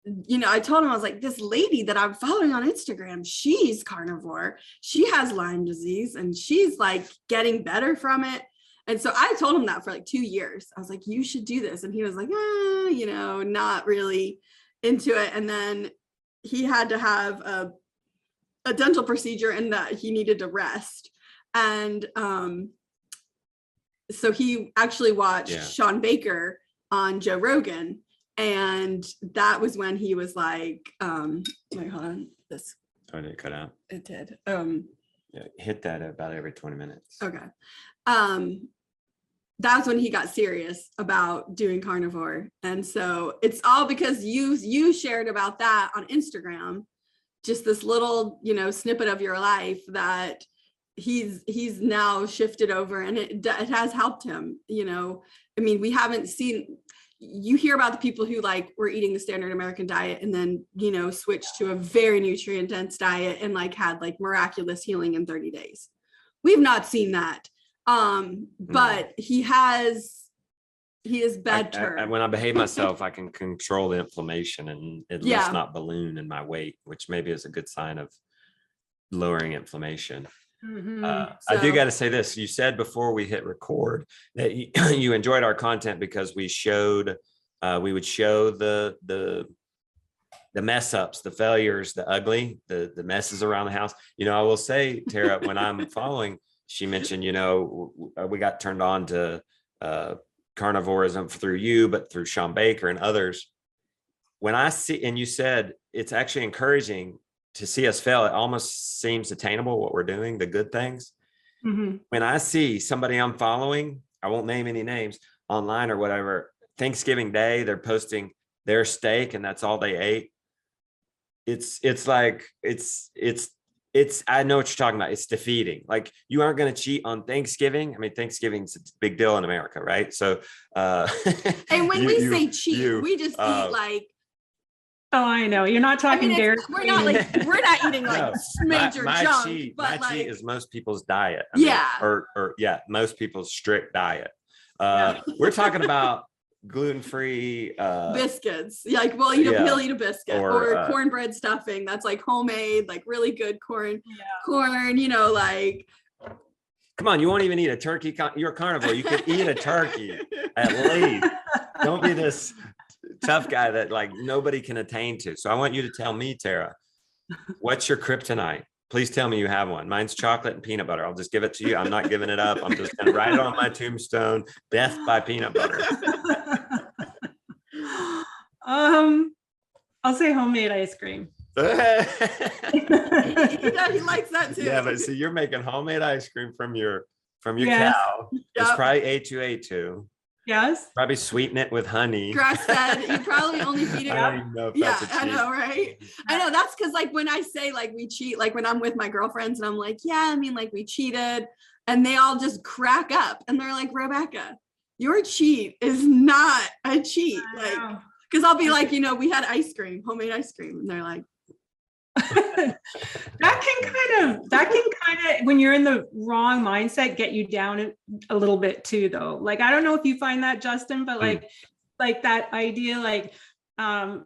I told him, I was like, this lady that I'm following on Instagram, she's carnivore. She has Lyme disease and she's like getting better from it. And so I told him that for like 2 years. I was like, you should do this. And he was like, not really into it. And then he had to have a dental procedure and that he needed to rest. And so he actually watched Sean Baker on Joe Rogan. And that was when he was like, wait, hold on. This. Oh, did it cut out? It did. Hit that about every 20 minutes. Okay. That's when he got serious about doing carnivore. And so it's all because you shared about that on Instagram, just this little, snippet of your life that he's now shifted over, and it has helped him. We haven't seen, you hear about the people who like were eating the standard American diet and then, switched to a very nutrient dense diet and like had like miraculous healing in 30 days. We've not seen that. But he is better. When I behave myself, I can control the inflammation and at least not balloon in my weight, which maybe is a good sign of lowering inflammation. I do got to say this. You said before we hit record that you enjoyed our content because we would show the mess ups, the failures, the ugly, the messes around the house. I will say, Tara, when I'm following, she mentioned, we got turned on to carnivorism through you, but through Sean Baker and others. When I see, and you said it's actually encouraging to see us fail, it almost seems attainable what we're doing, the good things. Mm-hmm. When I see somebody I'm following, I won't name any names, online or whatever, Thanksgiving Day, they're posting their steak and that's all they ate. It's I know what you're talking about. It's defeating. Like, you aren't going to cheat on Thanksgiving. I mean, Thanksgiving's a big deal in America, right? So, and when we say cheat, we just eat like. Oh, I know. You're not talking dairy. We're not eating like major junk. Cheat, but my cheat is most people's diet. Most people's strict diet. We're talking about gluten-free biscuits. He'll eat a biscuit or cornbread stuffing that's like homemade, like really good corn, like. Come on, you won't even eat a turkey. You're a carnivore. You could eat a turkey at least. Don't be this tough guy that like nobody can attain to. So I want you to tell me, Tara, what's your kryptonite? Please tell me you have one. Mine's chocolate and peanut butter. I'll just give it to you. I'm not giving it up. I'm just going to write it on my tombstone. Death by peanut butter. I'll say homemade ice cream. He likes that too. Yeah, but see, you're making homemade ice cream from your cow. Yep. It's probably A2A2. Yes. Probably sweeten it with honey. Grass fed. You probably only feed it. I don't even know if that's a cheat. I know, right? I know. That's because like when I say like we cheat, like when I'm with my girlfriends and I'm like, like we cheated, and they all just crack up and they're like, Rebecca, your cheat is not a cheat. Like, because I'll be like, we had homemade ice cream, and they're like. that can kind of when you're in the wrong mindset get you down a little bit too, though. Like, I don't know if you find that, Justin, but like that idea, like I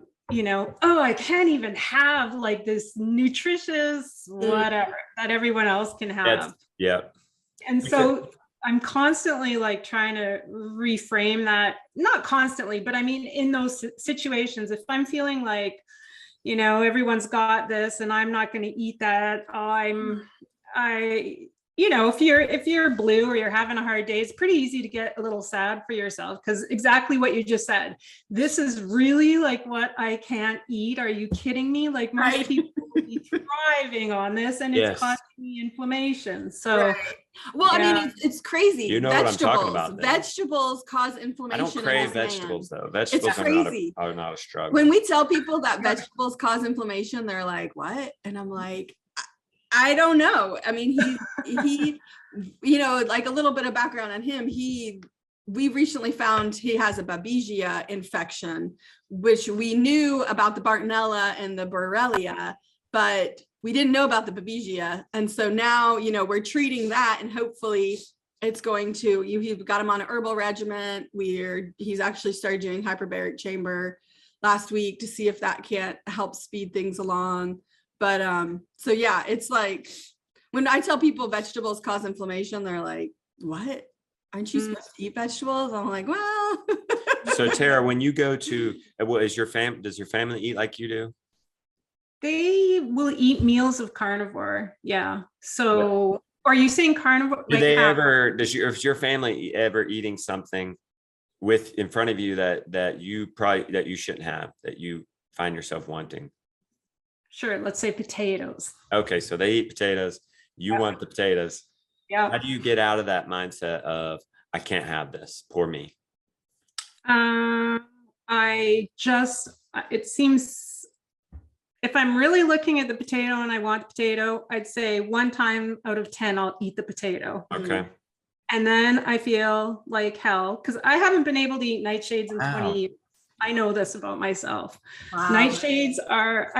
can't even have like this nutritious whatever that everyone else can have. And so I'm constantly like trying to reframe that, not constantly, but I mean in those situations, if I'm feeling like everyone's got this and I'm not going to eat that. If you're blue or you're having a hard day, it's pretty easy to get a little sad for yourself, because exactly what you just said, this is really like what I can't eat. Are you kidding me? Like, most people would be thriving on this, and it's causing me inflammation. So, well, I mean, it's crazy. You know vegetables, what I'm talking about. Then. Vegetables cause inflammation. I don't crave vegetables though. Vegetables are not a struggle. When we tell people that vegetables cause inflammation, they're like, "What?" And I'm like, I don't know. I mean, he, like a little bit of background on him. We recently found he has a Babesia infection, which we knew about the Bartonella and the Borrelia, but we didn't know about the Babesia. And so now, we're treating that, and hopefully it's going to, he got him on an herbal regimen. He's actually started doing hyperbaric chamber last week to see if that can't help speed things along. But so yeah, it's like when I tell people vegetables cause inflammation, they're like, what? Aren't you supposed to eat vegetables? I'm like, well. So Tara, when you go to, does your family eat like you do? They will eat meals of carnivore. Yeah. So are you saying carnivore? Do they ever, is your family ever eating something in front of you that you shouldn't have, that you find yourself wanting? Sure. Let's say potatoes. Okay. So they eat potatoes. You want the potatoes. Yeah. How do you get out of that mindset of, I can't have this, poor me? It seems, if I'm really looking at the potato and I want the potato, I'd say 1 time out of 10, I'll eat the potato. Okay. And then I feel like hell, because I haven't been able to eat nightshades in 20 years. I know this about myself. Wow. Nightshades are,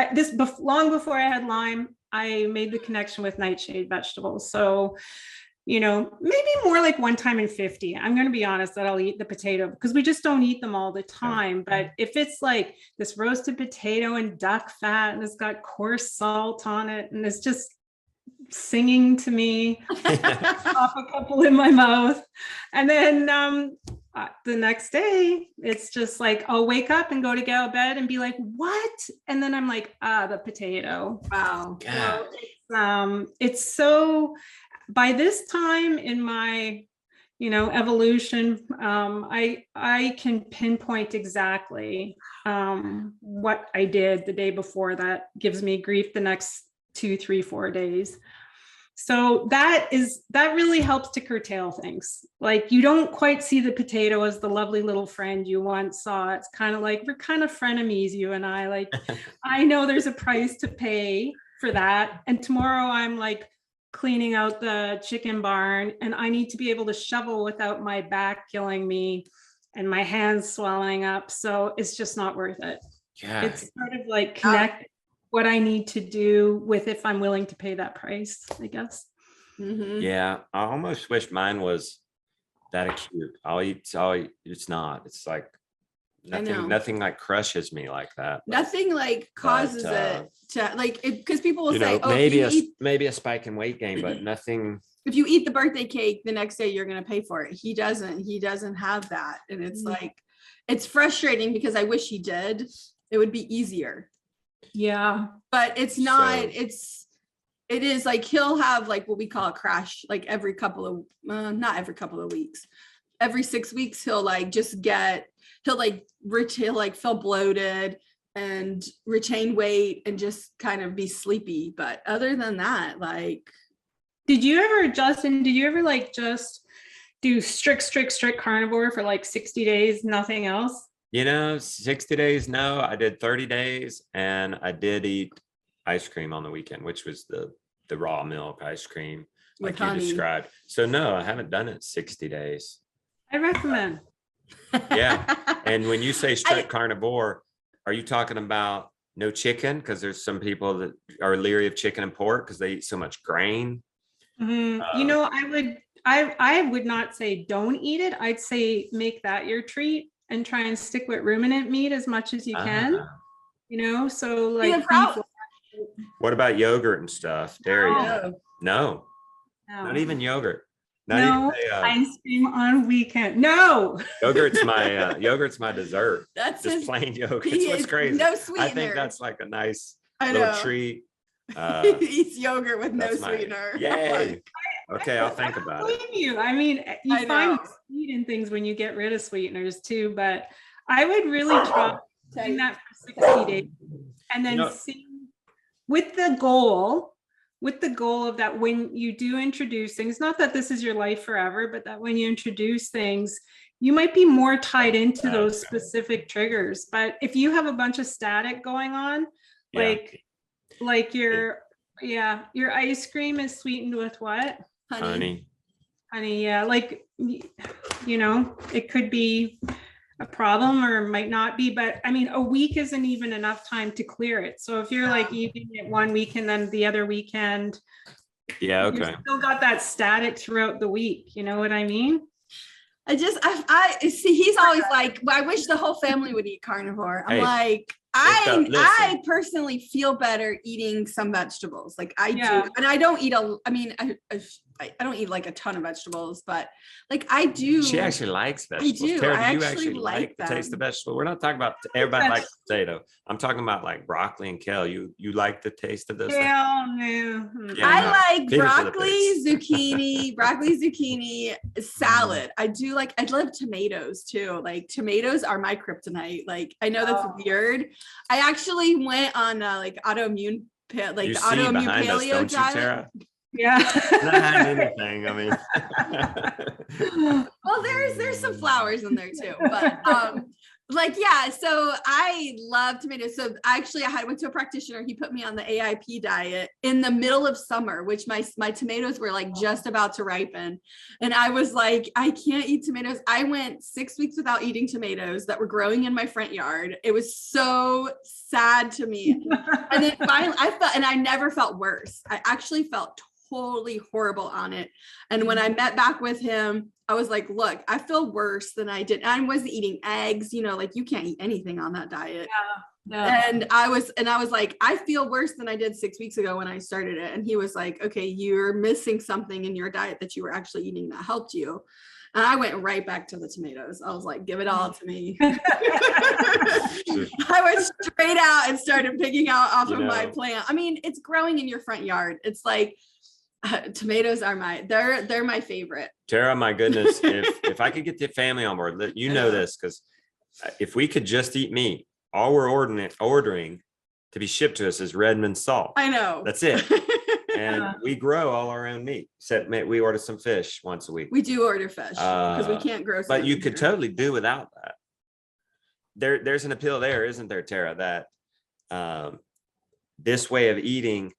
long before I had Lyme, I made the connection with nightshade vegetables. So, maybe more like 1 time in 50. I'm going to be honest that I'll eat the potato because we just don't eat them all the time. But if it's like this roasted potato and duck fat and it's got coarse salt on it and it's just singing to me, pop a couple in my mouth. And then the next day, it's just like, I'll wake up and go to get out of bed and be like, what? And then I'm like, the potato. Wow. So it's so, by this time in my, evolution, I can pinpoint exactly what I did the day before that gives me grief the next 2, 3, 4 days. So that really helps to curtail things. Like you don't quite see the potato as the lovely little friend you once saw. It's kind of like, we're kind of frenemies, you and I. Like, I know there's a price to pay for that. And tomorrow I'm like cleaning out the chicken barn and I need to be able to shovel without my back killing me and my hands swelling up. So it's just not worth it. Yeah. It's sort of like connect what I need to do with if I'm willing to pay that price, I guess. Mm-hmm. Yeah, I almost wish mine was that acute. I'll eat. It's not. It's like nothing like crushes me like that. Nothing like causes it to like because people will say, "Oh, maybe a spike in weight gain, but nothing." If you eat the birthday cake, the next day you're going to pay for it. He doesn't have that, and it's like it's frustrating because I wish he did. It would be easier. Yeah, but it's not. It is like he'll have like what we call a crash, like every couple of not every couple of weeks, every 6 weeks he'll like he'll feel bloated and retain weight and just kind of be sleepy. But other than that, like, did you ever like just do strict carnivore for like 60 days, nothing else? 60 days, no. I did 30 days and I did eat ice cream on the weekend, which was the raw milk ice cream like you described. So no, I haven't done it 60 days. I recommend. Yeah. And when you say strict carnivore, are you talking about no chicken? Because there's some people that are leery of chicken and pork because they eat so much grain. Mm-hmm. I would not say don't eat it. I'd say make that your treat and try and stick with ruminant meat as much as you can. So like what about yogurt and stuff? Dairy? No. Not even yogurt. Not even ice cream on weekend. No. Yogurt's my dessert. That's just plain yogurt. It's what's crazy. No sweetener. I think that's like a nice little treat. He eats yogurt with no sweetener. Yay. Okay, I'll think about it. I mean, you find sweet in things when you get rid of sweeteners too, but I would really try doing that for 60 days and then see with the goal of that when you do introduce things, not that this is your life forever, but that when you introduce things, you might be more tied into those specific triggers. But if you have a bunch of static going on, like your ice cream is sweetened with what? Honey. Yeah. Like, it could be a problem or might not be, but I mean, a week isn't even enough time to clear it. So if you're like eating it one week and then the other weekend, okay, you still got that static throughout the week. You know what I mean? I see, he's always like, well, I wish the whole family would eat carnivore. I'm like, I personally feel better eating some vegetables. Like I do. And I don't eat I don't eat like a ton of vegetables, but like I do. She actually likes vegetables. I do. Tara, I do you actually like the them. taste of vegetable? We're not talking about everybody likes potato. I'm talking about like broccoli and kale. You like the taste of those? Hell no. Yeah, I like broccoli, zucchini, salad. I love tomatoes too. Like tomatoes are my kryptonite. Like I know that's weird. I actually went on like autoimmune paleo diet. Tara? Yeah. Not anything. I mean, well, there's some flowers in there too, but so I love tomatoes. So actually I went to a practitioner. He put me on the AIP diet in the middle of summer, which my tomatoes were like just about to ripen. And I was like, I can't eat tomatoes. I went 6 weeks without eating tomatoes that were growing in my front yard. It was so sad to me. And then finally I never felt worse. I actually felt totally horrible on it. And when I met back with him, I was like, look, I feel worse than I did. I wasn't eating eggs, like you can't eat anything on that diet. Yeah. And I was like, I feel worse than I did 6 weeks ago when I started it. And he was like, okay, you're missing something in your diet that you were actually eating that helped you. And I went right back to the tomatoes. I was like, give it all to me. I went straight out and started picking out off of my plant. I mean, it's growing in your front yard. It's like, tomatoes are they're my favorite. Tara, my goodness, if I could get the family on board, this, because if we could just eat meat, all we're ordering to be shipped to us is Redmond salt. I know. That's it. And we grow all our own meat, except we order some fish once a week. We do order fish because we can't grow. But you could totally do without that. There's an appeal there, isn't there, Tara, that this way of eating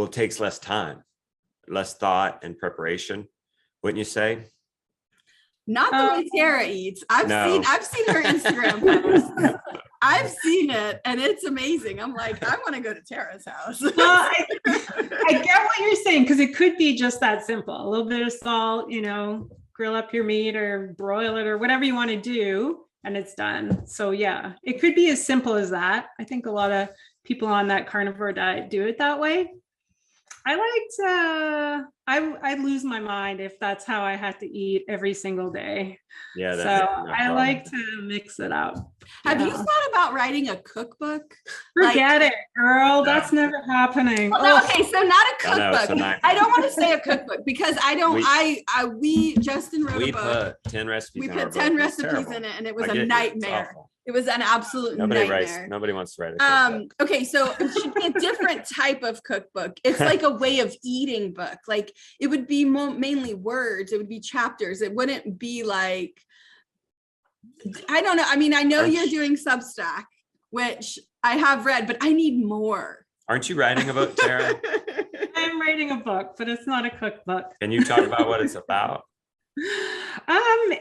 takes less time, less thought and preparation, wouldn't you say? Not the way Tara eats. I've seen her Instagram posts. I've seen it and it's amazing. I'm like, I want to go to Tara's house. Well, I get what you're saying, because it could be just that simple. A little bit of salt, grill up your meat or broil it or whatever you want to do, and it's done. So yeah, it could be as simple as that. I think a lot of people on that carnivore diet do it that way. I'd lose my mind if that's how I had to eat every single day. Yeah. So I like to mix it up. Have you thought about writing a cookbook? Forget it, girl. That's never happening. Well, no, okay, so not a cookbook. I don't want to say a cookbook because Justin wrote a book. We put 10 recipes. We put 10 recipes in it, and it was a nightmare. It was an absolute nightmare. Nobody wants to write a cookbook. Okay, so it should be a different type of cookbook. It's like a way of eating book. Like it would be mainly words. It would be chapters. It wouldn't be like, I don't know. I mean, I know you're doing Substack, which I have read, but I need more. Aren't you writing a book, Tara? I'm writing a book, but it's not a cookbook. Can you talk about what it's about?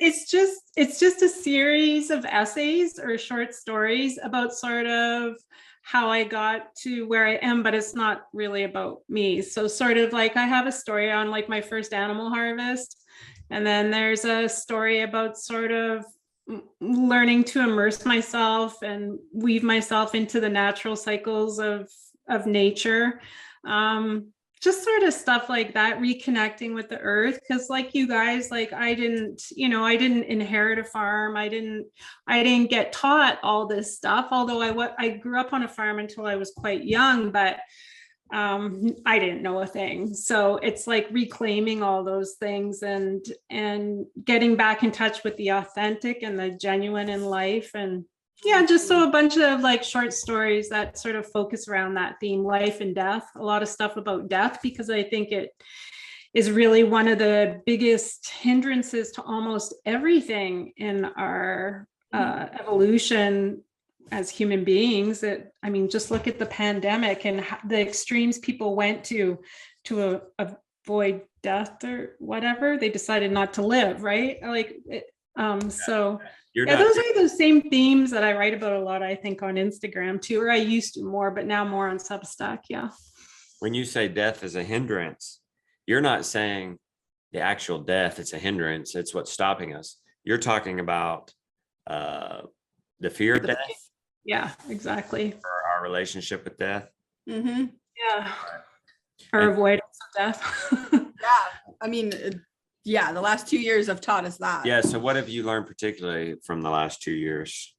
It's just a series of essays or short stories about sort of how I got to where I am, but it's not really about me. So sort of like I have a story on like my first animal harvest, and then there's a story about sort of learning to immerse myself and weave myself into the natural cycles of nature. Just sort of stuff like that, reconnecting with the earth. Cause like you guys, like I didn't inherit a farm. I didn't get taught all this stuff. Although I grew up on a farm until I was quite young, but I didn't know a thing. So it's like reclaiming all those things and getting back in touch with the authentic and the genuine in life. And yeah, just so a bunch of like short stories that sort of focus around that theme, life and death, a lot of stuff about death, because I think it is really one of the biggest hindrances to almost everything in our evolution as human beings. Just look at the pandemic and the extremes people went to avoid death or whatever. They decided not to live, right? Those are the same themes that I write about a lot, I think, on Instagram too, or I used to more, but now more on Substack. Yeah. When you say death is a hindrance, you're not saying the actual death, it's a hindrance, it's what's stopping us. you're talking about the fear of death. Yeah, exactly. Or our relationship with death. Mm-hmm. Yeah. Or avoidance of death. Yeah. I mean, yeah, the last 2 years have taught us that. Yeah. So what have you learned particularly from the last 2 years?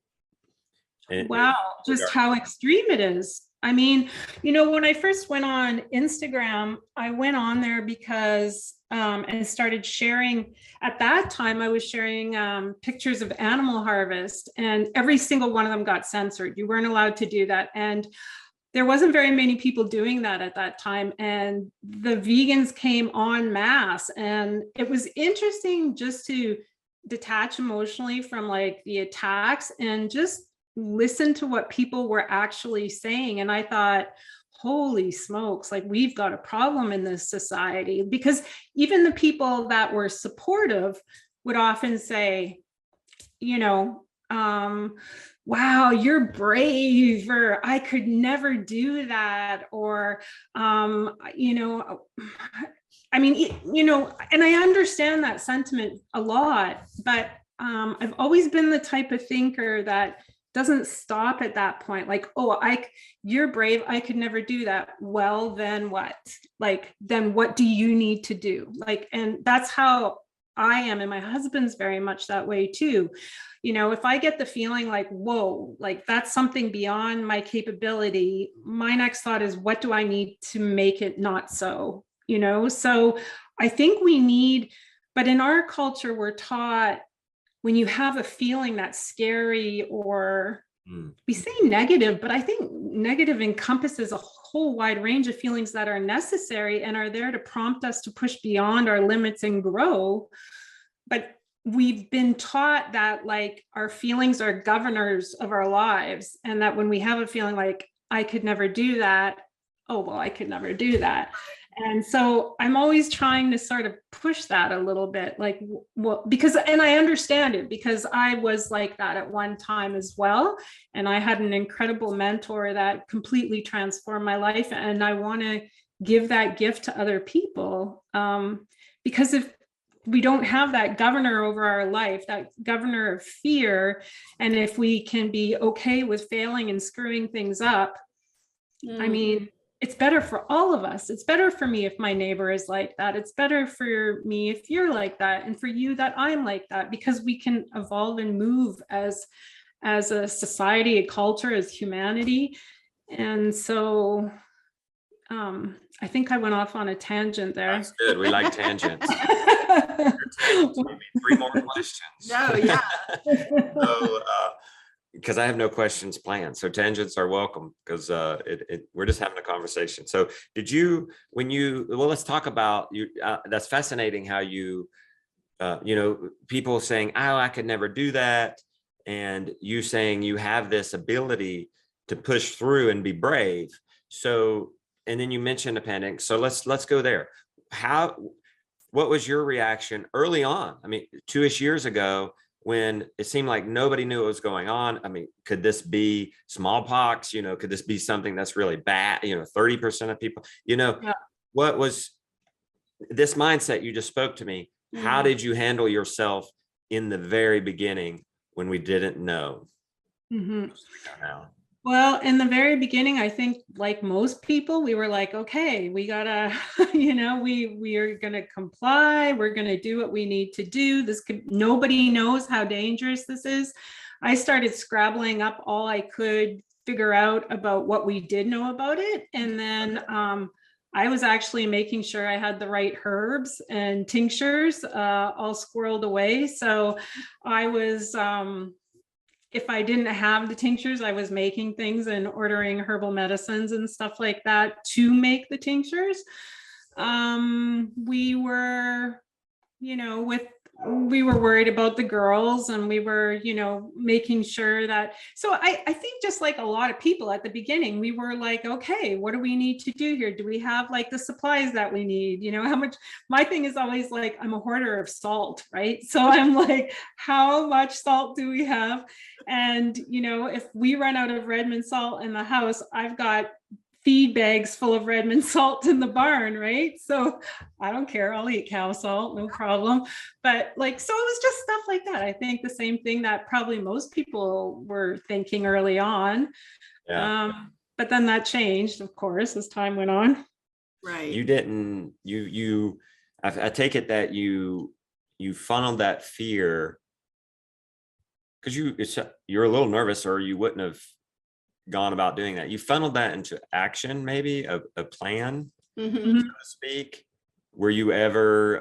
Wow, just how extreme it is. I mean, when I first went on Instagram, I went on there because and started sharing. At that time, I was sharing pictures of animal harvest, and every single one of them got censored. You weren't allowed to do that. And there wasn't very many people doing that at that time. And the vegans came en masse. And it was interesting just to detach emotionally from like the attacks and just listen to what people were actually saying. And I thought, holy smokes, like we've got a problem in this society, because even the people that were supportive would often say, wow, you're brave, or I could never do that, or I mean, and I understand that sentiment a lot, but I've always been the type of thinker that doesn't stop at that point. Like, oh, you're brave, I could never do that. Well, then what? Like, then what do you need to do? Like, and that's how I am. And my husband's very much that way too. If I get the feeling like, whoa, like that's something beyond my capability, my next thought is, what do I need to make it not so? So I think we need, but in our culture, we're taught when you have a feeling that's scary, or we say negative, but I think negative encompasses a whole wide range of feelings that are necessary and are there to prompt us to push beyond our limits and grow. But we've been taught that like our feelings are governors of our lives, and that when we have a feeling like I could never do that, oh, well, I could never do that. And so I'm always trying to sort of push that a little bit, like, well, because, and I understand it because I was like that at one time as well. And I had an incredible mentor that completely transformed my life. And I want to give that gift to other people. Because if we don't have that governor over our life, that governor of fear, and if we can be okay with failing and screwing things up, I mean, it's better for all of us. It's better for me if my neighbor is like that. It's better for me if you're like that, and for you that I'm like that, because we can evolve and move as a society, a culture, as humanity. And so I think I went off on a tangent there. That's good. We like tangents. Three more questions. Oh, yeah. So, because I have no questions planned, so tangents are welcome, because we're just having a conversation. So let's talk about you. That's fascinating how you, people saying, oh, I could never do that, and you saying you have this ability to push through and be brave. So, and then you mentioned a pandemic. So let's go there. What was your reaction early on? I mean, 2-ish years ago, when it seemed like nobody knew what was going on. I mean, could this be smallpox? Could this be something that's really bad? 30% of people, yeah. What was this mindset you just spoke to me? How did you handle yourself in the very beginning when we didn't know? Well, in the very beginning, I think like most people, we were like, okay, we gotta, we are gonna comply. We're gonna do what we need to do. Nobody knows how dangerous this is. I started scrabbling up all I could figure out about what we did know about it. And then I was actually making sure I had the right herbs and tinctures all squirreled away. So I was, if I didn't have the tinctures, I was making things and ordering herbal medicines and stuff like that to make the tinctures. We were, we were worried about the girls, and we were, making sure that, so I think just like a lot of people at the beginning, we were like, okay, what do we need to do here? Do we have like the supplies that we need? How much, my thing is always like, I'm a hoarder of salt, right? So I'm like, how much salt do we have? And, if we run out of Redmond salt in the house, I've got feed bags full of Redmond salt in the barn, right? So I don't care, I'll eat cow salt, no problem. But like, so it was just stuff like that. I think the same thing that probably most people were thinking early on. Yeah. But then that changed, of course, as time went on. Right. I take it that you funneled that fear because you're a little nervous, or you wouldn't have gone about doing that. You funneled that into action, maybe a plan, so to speak. Were you ever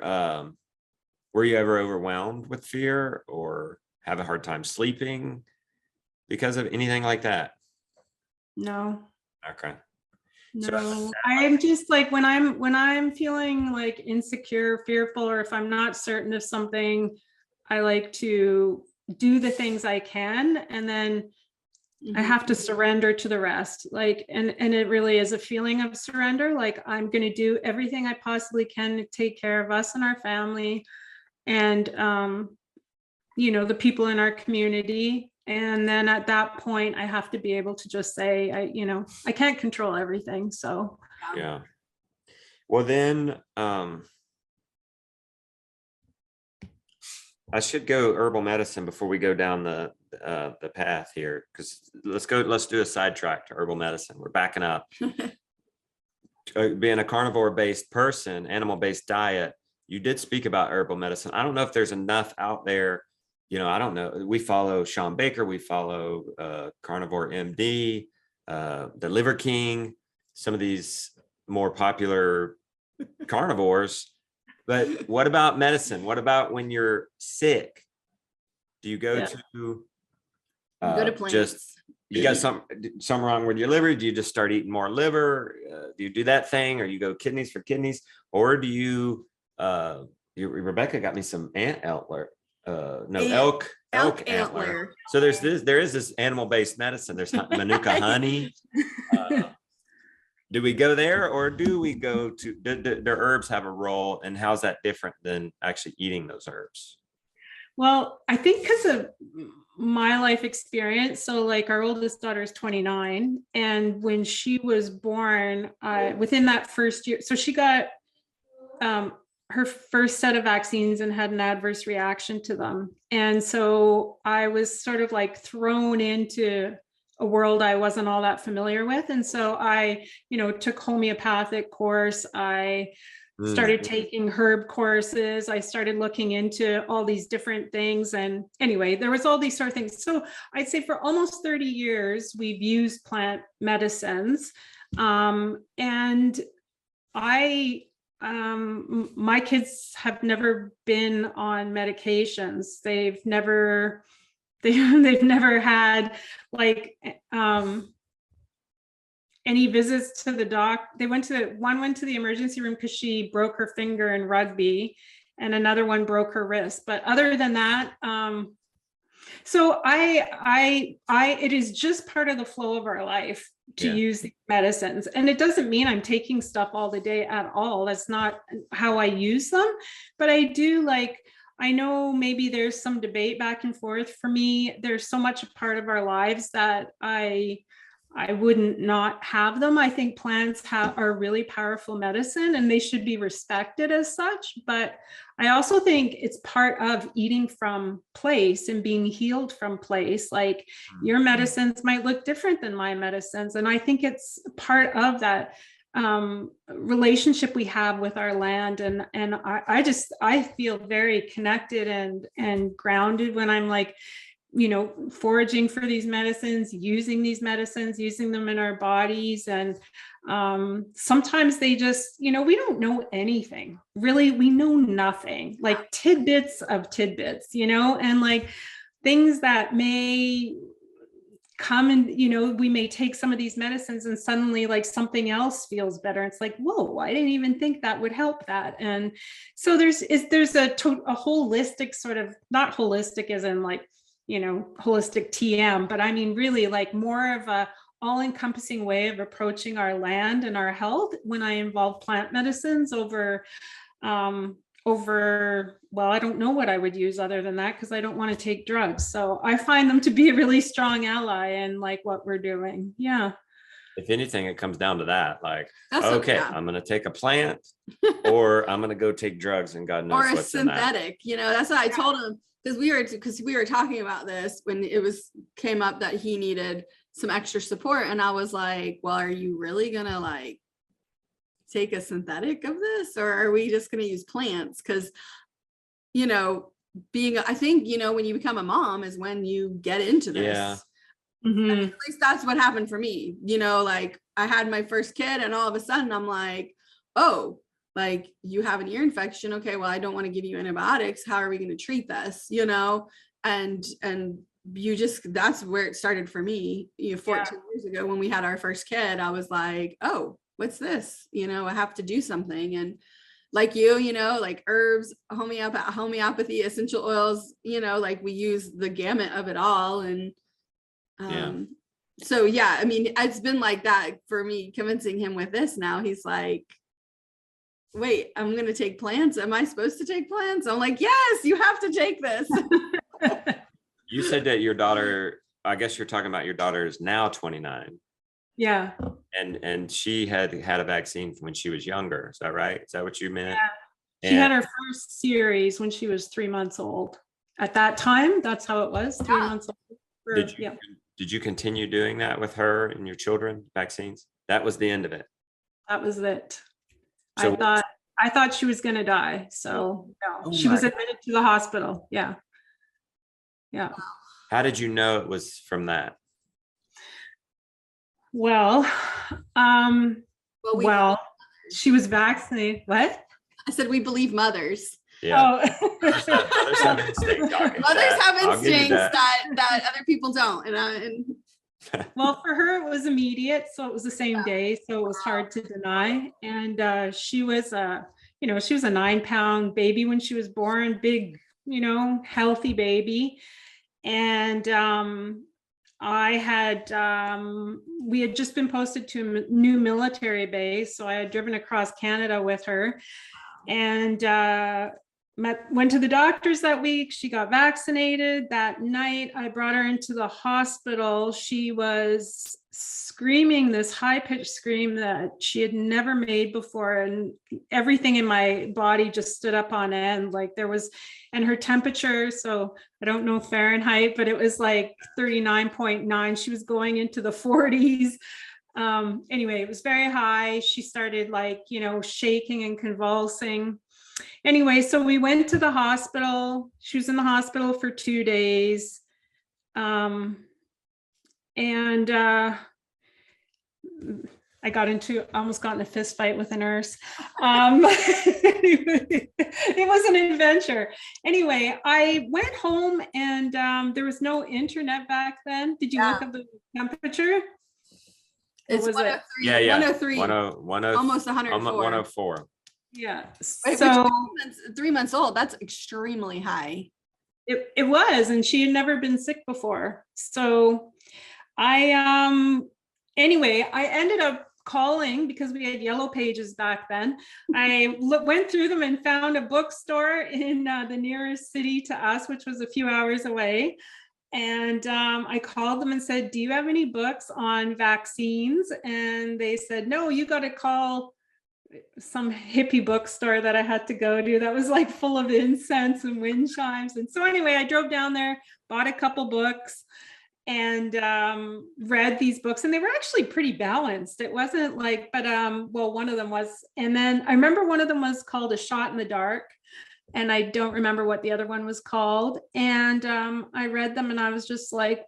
overwhelmed with fear or have a hard time sleeping because of anything like that? No. Okay. No, I'm just like, when I'm feeling like insecure, fearful, or if I'm not certain of something, I like to do the things I can, and then I have to surrender to the rest. Like, and it really is a feeling of surrender. Like, I'm going to do everything I possibly can to take care of us and our family, and the people in our community. And then at that point, I have to be able to just say, I can't control everything. So yeah. Well, then I should go herbal medicine before we go down the path here, because let's do a sidetrack to herbal medicine. We're backing up. Being a carnivore-based person, animal-based diet, you did speak about herbal medicine. I don't know if there's enough out there. I don't know. We follow Sean Baker. We follow Carnivore MD, the Liver King, some of these more popular carnivores. But what about medicine? What about when you're sick? Do you go to go to plants? You got something wrong with your liver? Do you just start eating more liver? Do you do that thing, or you go kidneys for kidneys, or do you? Rebecca got me some ant antler. Elk antler. So there is this animal-based medicine. There's Manuka honey. Do we go there, or do we go to? Do herbs have a role, and how's that different than actually eating those herbs? Well, I think because of my life experience, so like our oldest daughter is 29, and when she was born, within that first year, so she got her first set of vaccines and had an adverse reaction to them. And so I was sort of like thrown into a world I wasn't all that familiar with. And so I, took homeopathic course. I started taking herb courses. I started looking into all these different things. And anyway, there was all these sort of things. So I'd say for almost 30 years, we've used plant medicines. And my kids have never been on medications. They've never had like any visits to the doc. One went to the emergency room because she broke her finger in rugby, and another one broke her wrist. But other than that, so it is just part of the flow of our life to use these medicines. And it doesn't mean I'm taking stuff all the day at all. That's not how I use them. But I do I know maybe there's some debate back and forth. For me, there's so much a part of our lives that I wouldn't not have them. I think plants are really powerful medicine, and they should be respected as such. But I also think it's part of eating from place and being healed from place. Like, your medicines might look different than my medicines. And I think it's part of that relationship we have with our land. And I feel very connected and grounded when I'm foraging for these medicines, using them in our bodies. And sometimes they just, we don't know anything really. We know nothing, like tidbits of tidbits, and things that may come and, we may take some of these medicines and suddenly something else feels better. It's like, whoa, I didn't even think that would help that. And so there's a holistic sort of, not holistic as in holistic TM, but I mean, really more of a all-encompassing way of approaching our land and our health when I involve plant medicines over, well, I don't know what I would use other than that, because I don't want to take drugs. So I find them to be a really strong ally in what we're doing. Yeah. If anything, it comes down to that. Like, That's okay, I'm going to take a plant or I'm going to go take drugs and God knows or a what's in that. synthetic, that's what I told him, because we were talking about this when came up that he needed some extra support. And I was like, well, are you really going to like take a synthetic of this, or are we just going to use plants? Because, I think, when you become a mom is when you get into this. Yeah. Mm-hmm. At least that's what happened for me. Like I had my first kid and all of a sudden I'm like, oh, like you have an ear infection. Okay, well, I don't want to give you antibiotics. How are we going to treat this? And that's where it started for me. 14 years ago when we had our first kid, I was like, oh, what's this? I have to do something. And like like herbs, homeopathy, essential oils, like we use the gamut of it all. And so, yeah, I mean, it's been like that for me, convincing him with this. Now he's like, wait, I'm going to take plants. Am I supposed to take plants? I'm like, yes, you have to take this. You said that your daughter, I guess you're talking about your daughter is now 29. Yeah. And she had a vaccine when she was younger. Is that right? Is that what you meant? Yeah. She had her first series when she was 3 months old. At that time, that's how it was, 3 months old. Did you continue doing that with her and your children, vaccines? That was the end of it. That was it. So I thought she was going to die. So no, she was admitted to the hospital. Yeah. Yeah. How did you know it was from that? Well, she was vaccinated. What? I said, we believe mothers. Yeah. Oh. Mothers have instinct. Mothers have instincts that other people don't. Well, for her, it was immediate. So it was the same day. So it was hard to deny. And she was a 9-pound baby when she was born, big, healthy baby. And we had just been posted to a new military base. So I had driven across Canada with her and went to the doctors that week. She got vaccinated. That night, I brought her into the hospital. She was screaming this high-pitched scream that she had never made before. And everything in my body just stood up on end. And her temperature, so I don't know Fahrenheit, but it was like 39.9. She was going into the 40s. Anyway, it was very high. She started shaking and convulsing. Anyway, so we went to the hospital. She was in the hospital for 2 days. I almost got in a fist fight with a nurse. It was an adventure. Anyway, I went home and there was no internet back then. Did you look at the temperature? It's 103. Yeah. 103. Almost 104. 104. Yeah. Wait, so 3 months old, that's extremely high. It was, and she had never been sick before. So I ended up calling because we had yellow pages back then. I went through them and found a bookstore in the nearest city to us, which was a few hours away. And I called them and said, do you have any books on vaccines? And they said, no, you got to call some hippie bookstore that I had to go to that was like full of incense and wind chimes. And so anyway, I drove down there, bought a couple books and read these books, and they were actually pretty balanced. It wasn't one of them was, and then I remember one of them was called A Shot in the Dark, and I don't remember what the other one was called. And I read them and I was just like,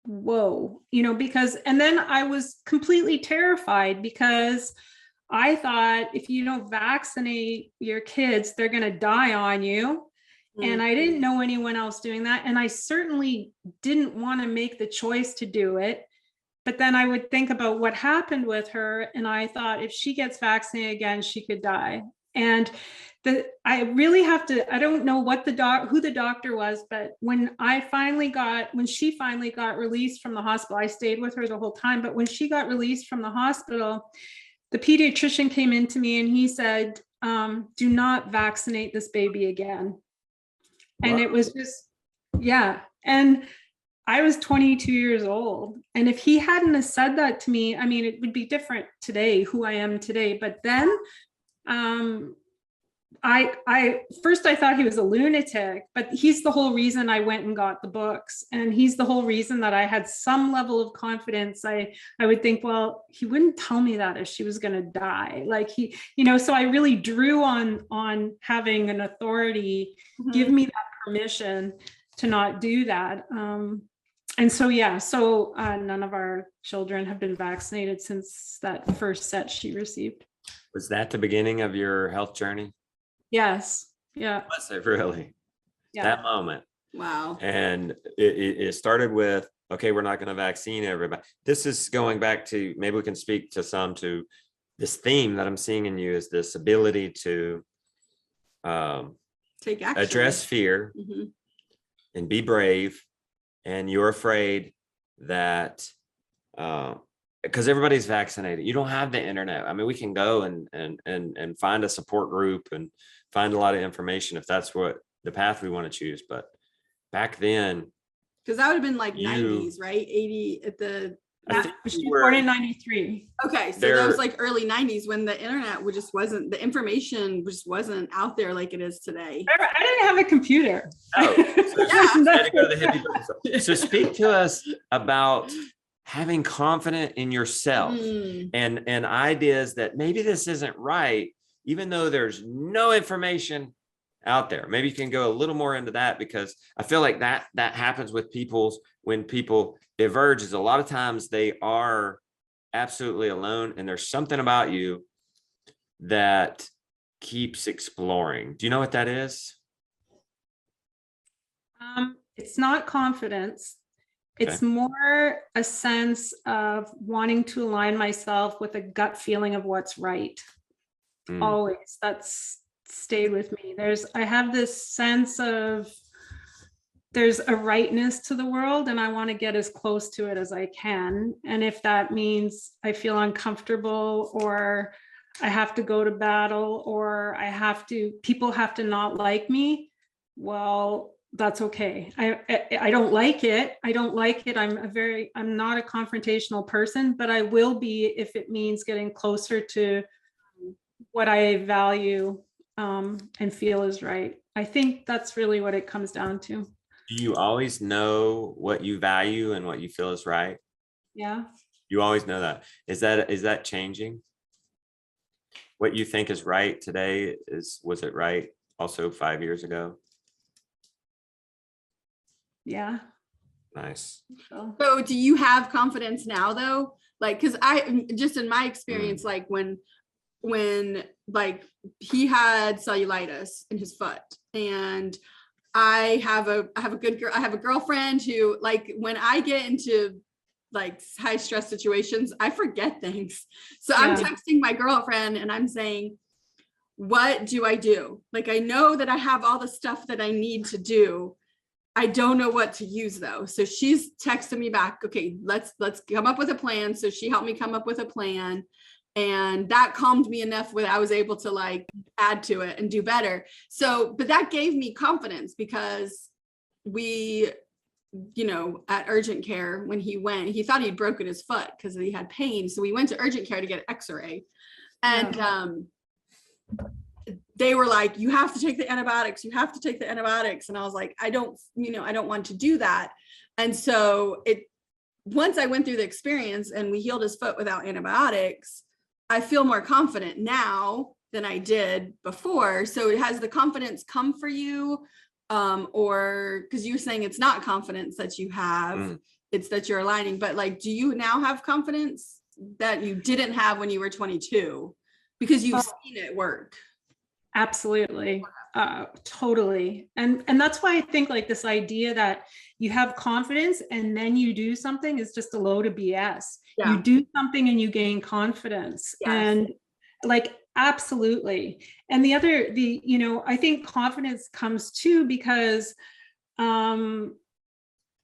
whoa, and then I was completely terrified because I thought if you don't vaccinate your kids, they're going to die on you. And I didn't know anyone else doing that. And I certainly didn't want to make the choice to do it. But then I would think about what happened with her. And I thought if she gets vaccinated again, she could die. And I really have to, I don't know who the doctor was, but when she finally got released from the hospital, I stayed with her the whole time. But when she got released from the hospital, the pediatrician came in to me and he said, do not vaccinate this baby again. And it was just, yeah. And I was 22 years old. And if he hadn't have said that to me, I mean, it would be different today, who I am today. But then I first I thought he was a lunatic, but he's the whole reason I went and got the books. And he's the whole reason that I had some level of confidence. I would think, well, he wouldn't tell me that if she was going to die. Like he, so I really drew on having an authority, give me that permission to not do that. And so, none of our children have been vaccinated since that first set she received. Was that the beginning of your health journey? Yes. Yeah. Was it really? Yeah. That moment. Wow. And it started with, okay, we're not going to vaccine everybody. This is going back to, maybe we can speak to this theme that I'm seeing in you, is this ability to take action, address fear, and be brave. And you're afraid that, because everybody's vaccinated, you don't have the internet. I mean, we can go and find a support group and find a lot of information if that's what the path we want to choose. But back then, because that would have been like 90s, right? 80 at the. She was born in 93. Okay, so that was like early 90s when the internet just wasn't, the information just wasn't out there like it is today. I didn't have a computer. Oh, so had to go to the hippie. So speak to us about having confidence in yourself and ideas that maybe this isn't right, even though there's no information out there. Maybe you can go a little more into that, because I feel like that happens with when people diverge, is a lot of times they are absolutely alone, and there's something about you that keeps exploring. Do you know what that is? It's not confidence. Okay. It's more a sense of wanting to align myself with a gut feeling of what's right. Always. That's stayed with me. I have this sense of there's a rightness to the world, and I want to get as close to it as I can. And if that means I feel uncomfortable, or I have to go to battle, or people have to not like me, well, that's okay. I don't like it. I'm not a confrontational person, but I will be if it means getting closer to what I value and feel is right. I think that's really what it comes down to. Do you always know what you value and what you feel is right? Yeah. You always know that. Is that changing? What you think is right today was it right also 5 years ago? Yeah. Nice. So do you have confidence now though? Like, cause I just in my experience, like when like he had cellulitis in his foot, and I have a girlfriend who, like, when I get into like high stress situations, I forget things. So yeah. I'm texting my girlfriend and I'm saying, what do I do? Like, I know that I have all the stuff that I need to do. I don't know what to use though. So she's texting me back, okay, let's come up with a plan. So she helped me come up with a plan. And that calmed me enough where I was able to like add to it and do better. So, but that gave me confidence, because we, at urgent care, when he went, he thought he'd broken his foot because he had pain. So we went to urgent care to get an x-ray, and they were like, you have to take the antibiotics. You have to take the antibiotics. And I was like, I don't want to do that. And so once I went through the experience and we healed his foot without antibiotics, I feel more confident now than I did before. So has the confidence come for you? Or because you're saying it's not confidence that you have, it's that you're aligning, but like, do you now have confidence that you didn't have when you were 22 because you've seen it work? Absolutely. Totally. And that's why I think like this idea that you have confidence and then you do something is just a load of BS. Yeah. You do something and you gain confidence. Yes. And like, absolutely. And I think confidence comes too, because the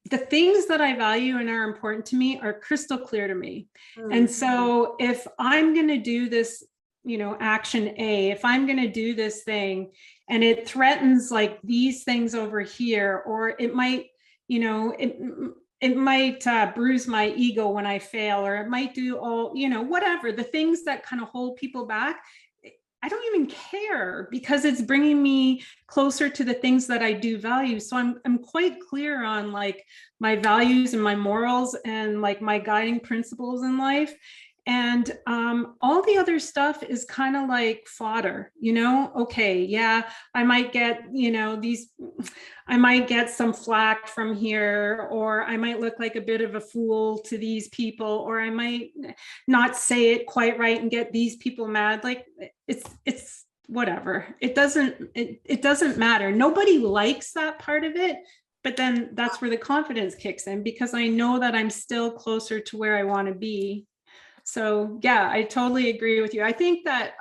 things that I value and are important to me are crystal clear to me. Mm-hmm. And so if I'm going to do this, action A, if I'm going to do this thing and it threatens like these things over here, or it might, it might bruise my ego when I fail, or it might do all, whatever, the things that kind of hold people back. I don't even care, because it's bringing me closer to the things that I do value. So I'm quite clear on like my values and my morals and like my guiding principles in life. And all the other stuff is kind of like fodder, okay, yeah, I might get, I might get some flack from here, or I might look like a bit of a fool to these people, or I might not say it quite right and get these people mad. Like it's whatever. It doesn't matter. Nobody likes that part of it. But then that's where the confidence kicks in, because I know that I'm still closer to where I want to be. So yeah, I totally agree with you. I think that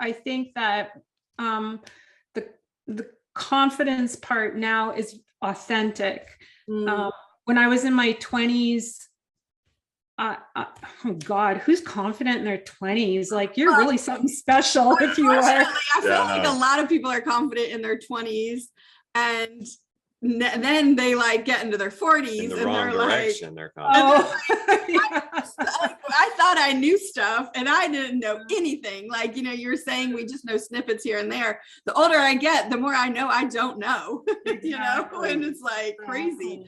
the confidence part now is authentic. When I was in my 20s, oh God, who's confident in their 20s? Like, you're really something special if you are. I feel like a lot of people are confident in their 20s, and then they like get into their 40s and they're direction. They're I thought I knew stuff and I didn't know anything. Like, you were saying, we just know snippets here and there. The older I get, the more I know I don't know. Exactly. And it's like crazy.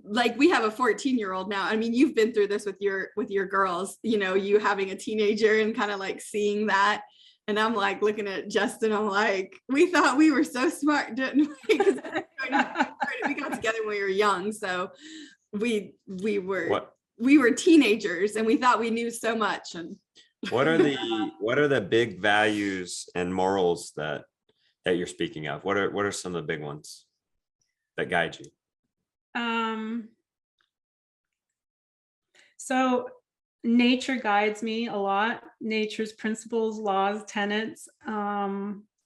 Like, we have a 14-year-old now. I mean, you've been through this with your girls, you having a teenager and kind of like seeing that. And I'm like looking at Justin, I'm like, we thought we were so smart, didn't we? Because we got together when we were young. So we were teenagers and we thought we knew so much. And what are the big values and morals that you're speaking of? What are some of the big ones that guide you? So nature guides me a lot. Nature's principles, laws, tenets.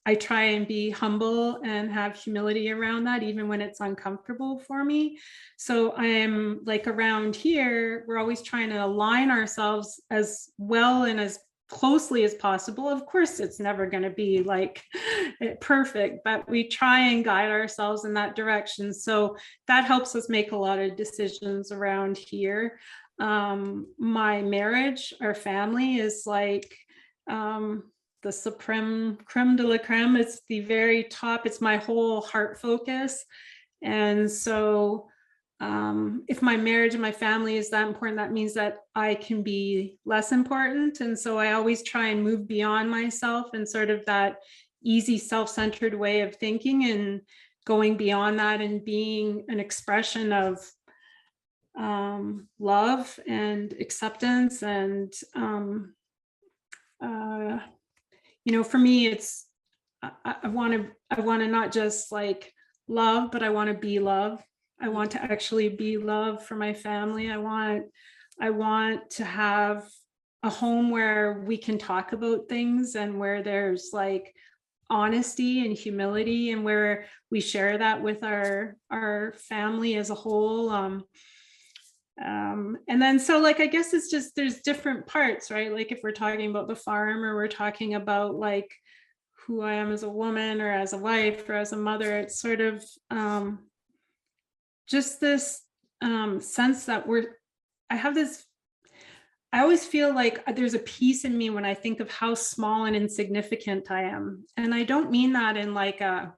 I try and be humble and have humility around that, even when it's uncomfortable for me. So I'm like, around here, we're always trying to align ourselves as well and as closely as possible. Of course, it's never going to be like perfect, but we try and guide ourselves in that direction. So that helps us make a lot of decisions around here. My marriage, our family is like the supreme creme de la creme. It's the very top. It's my whole heart focus. And so if my marriage and my family is that important, that means that I can be less important. And so I always try and move beyond myself and sort of that easy, self-centered way of thinking, and going beyond that and being an expression of love and acceptance. And for me, it's I want to not just like love, but I want to be love. I want to actually be love for my family. I want to have a home where we can talk about things, and where there's like honesty and humility, and where we share that with our family as a whole. And then, so like, I guess it's just, there's different parts, right? Like if we're talking about the farm, or we're talking about like who I am as a woman, or as a wife, or as a mother, it's sort of just this sense that I always feel like there's a piece in me when I think of how small and insignificant I am. And I don't mean that in like a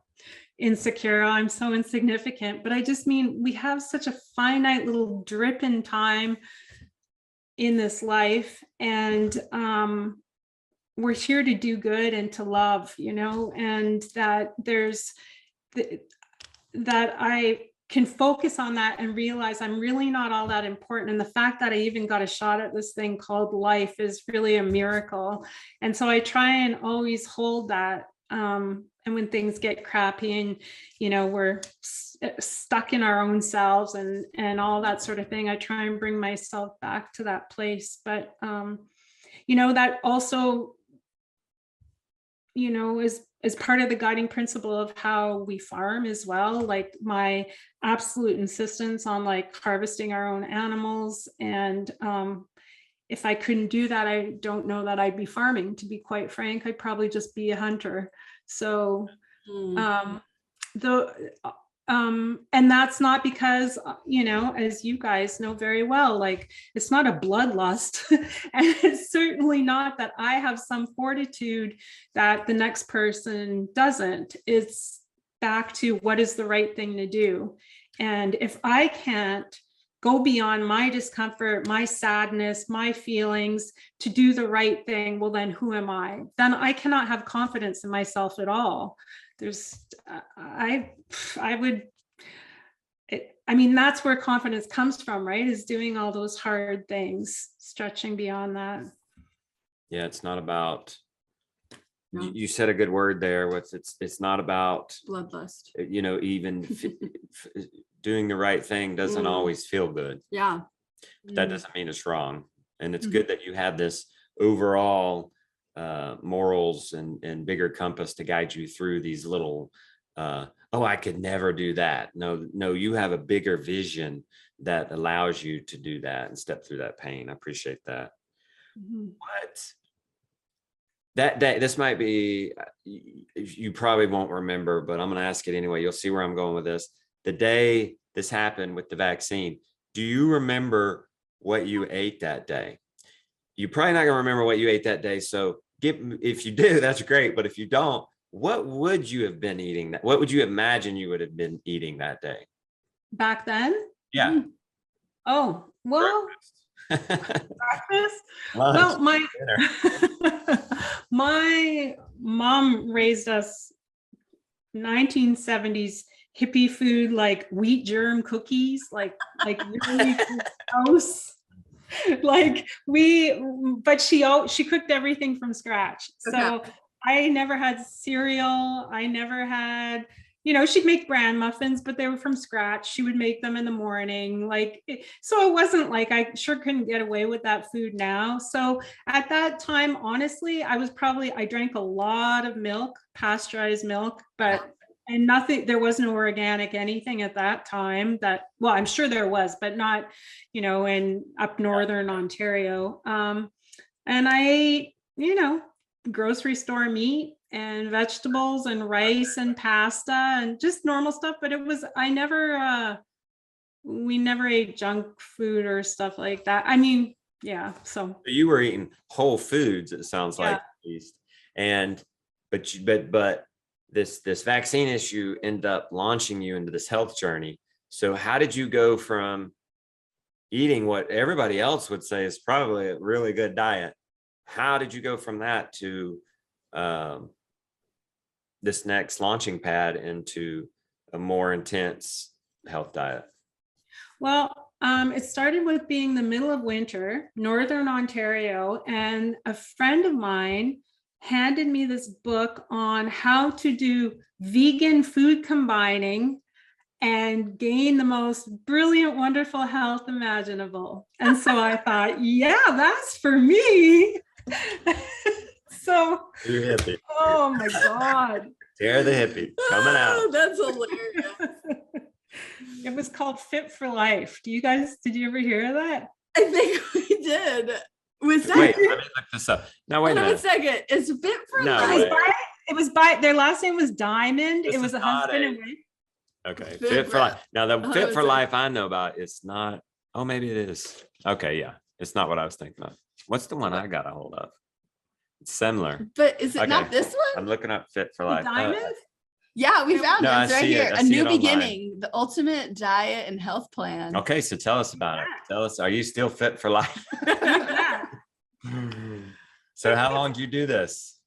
insecure, I'm so insignificant, but I just mean we have such a finite little drip in time in this life, and we're here to do good and to love, and that that I can focus on that and realize I'm really not all that important. And the fact that I even got a shot at this thing called life is really a miracle. And so I try and always hold that. And when things get crappy and, we're stuck in our own selves and all that sort of thing, I try and bring myself back to that place. But, that also, is part of the guiding principle of how we farm as well. Like my absolute insistence on like harvesting our own animals. And if I couldn't do that, I don't know that I'd be farming, to be quite frank. I'd probably just be a hunter. So And that's not because, as you guys know very well, like it's not a bloodlust. And it's certainly not that I have some fortitude that the next person doesn't. It's back to what is the right thing to do. And if I can't go beyond my discomfort, my sadness, my feelings to do the right thing, well, then who am I? Then I cannot have confidence in myself at all. That's where confidence comes from, right? Is doing all those hard things, stretching beyond that. Yeah, it's not about, No. you said a good word there. It's not about bloodlust. Even doing the right thing doesn't always feel good. Yeah. But that doesn't mean it's wrong. And it's good that you have this overall morals and bigger compass to guide you through these little, I could never do that. No, you have a bigger vision that allows you to do that and step through that pain. I appreciate that. But that day, this might be, you probably won't remember, but I'm going to ask it anyway. You'll see where I'm going with this. The day this happened with the vaccine, do you remember what you ate that day? You're probably not going to remember what you ate that day. So if you do, that's great. But if you don't, what would you have been eating? What would you imagine you would have been eating that day? Back then? Yeah. Oh, well, breakfast. Lunch, Well, my mom raised us 1970s hippie food, like wheat germ cookies, like really gross. But she cooked everything from scratch. So I never had cereal. I never had, she'd make bran muffins, but they were from scratch. She would make them in the morning. So it wasn't like I sure couldn't get away with that food now. So at that time, honestly, I drank a lot of milk, pasteurized milk, and nothing, there was no organic anything at that time I'm sure there was, but not, in up northern Ontario. And I ate, grocery store meat and vegetables and rice and pasta and just normal stuff. But we never ate junk food or stuff like that. So you were eating whole foods, it sounds like, at least. But this vaccine issue ended up launching you into this health journey. So how did you go from eating what everybody else would say is probably a really good diet? How did you go from that to this next launching pad into a more intense health diet? Well, it started with being the middle of winter, northern Ontario, and a friend of mine handed me this book on how to do vegan food combining and gain the most brilliant, wonderful health imaginable. And so I thought, yeah, that's for me. So, you're hippie. Oh my God. Tara the hippie coming out. That's hilarious. It was called Fit for Life. Did you ever hear of that? I think we did. Was that? Wait, let me look this up. Now, wait a minute. A second. It's Fit for No, Life. It was by their last name was Diamond. It was a husband and wife. Okay, Fit for Life. Now, the Fit for Life I know about, it's not. Oh, maybe it is. Okay, yeah, it's not what I was thinking of. What's the one I got a hold of? It's similar. But is it not this one? I'm looking up Fit for Life. Diamond? Yeah, we found it. It's right here. A New Beginning, the ultimate diet and health plan. Okay, so tell us about it. Tell us, are you still fit for life? So how long do you do this?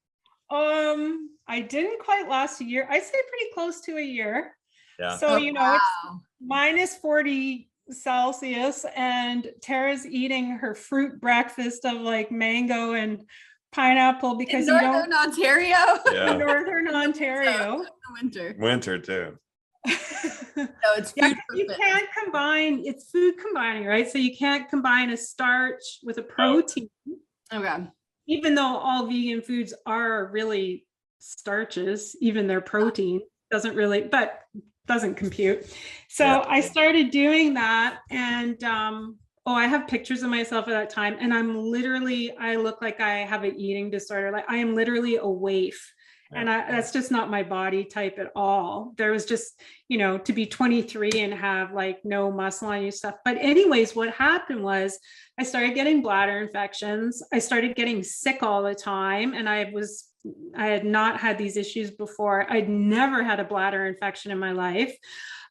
I didn't quite last a year. I'd say pretty close to a year. Yeah. So, it's minus 40 Celsius and Tara's eating her fruit breakfast of like mango and pineapple because in Northern Ontario. Yeah. Northern Ontario. Winter too. So it's food can't combine, it's food combining, right? So you can't combine a starch with a protein. Okay. Even though all vegan foods are really starches, even their protein doesn't compute. So I started doing that, and I have pictures of myself at that time, and I look like I have an eating disorder. Like I am literally a waif. And that's just not my body type at all. There was just, to be 23 and have like no muscle on you stuff. But anyways, what happened was I started getting bladder infections. I started getting sick all the time. And I had not had these issues before. I'd never had a bladder infection in my life.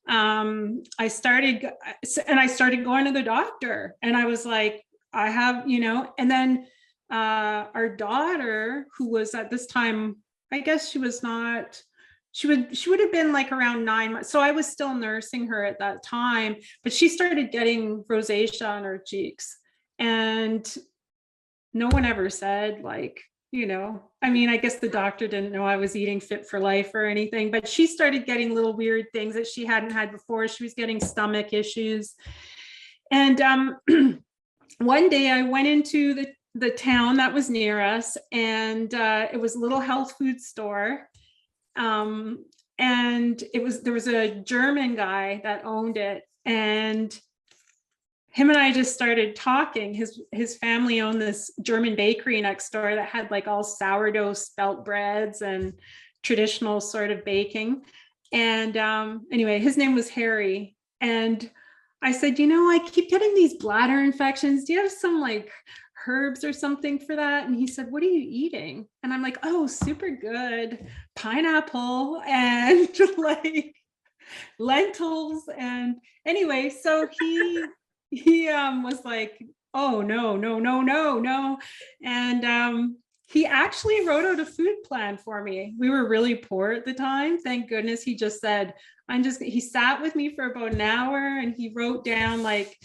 I started going to the doctor, and I was like, I have, and then our daughter, who was at this time, I guess she would have been like around 9 months. So I was still nursing her at that time, but she started getting rosacea on her cheeks, and no one ever said like, I guess the doctor didn't know I was eating Fit for Life or anything, but she started getting little weird things that she hadn't had before. She was getting stomach issues. And one day I went into the town that was near us, and it was a little health food store. And there was a German guy that owned it, and him and I just started talking. His family owned this German bakery next door that had like all sourdough spelt breads and traditional sort of baking. And anyway, his name was Harry. And I said, I keep getting these bladder infections. Do you have some like herbs or something for that? And he said, what are you eating? And I'm like, oh, super good pineapple and like lentils. And anyway, so he was like, oh, no. And he actually wrote out a food plan for me. We were really poor at the time. Thank goodness. He just said, he sat with me for about an hour, and he wrote down like,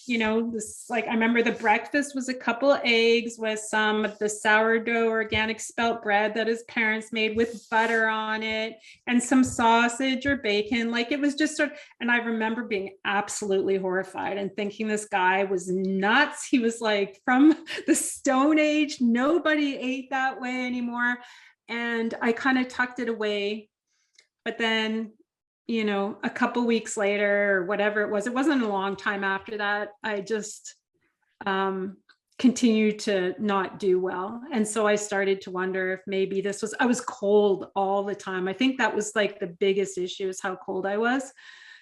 this, like, I remember the breakfast was a couple of eggs with some of the sourdough organic spelt bread that his parents made with butter on it, and some sausage or bacon. Like, it was just and I remember being absolutely horrified and thinking this guy was nuts. He was like from the Stone Age. Nobody ate that way anymore. And I kind of tucked it away. But then, a couple weeks later or whatever it wasn't a long time after that, I just continued to not do well. And so I started to wonder if maybe I was cold all the time. I think that was like the biggest issue, is how cold I was.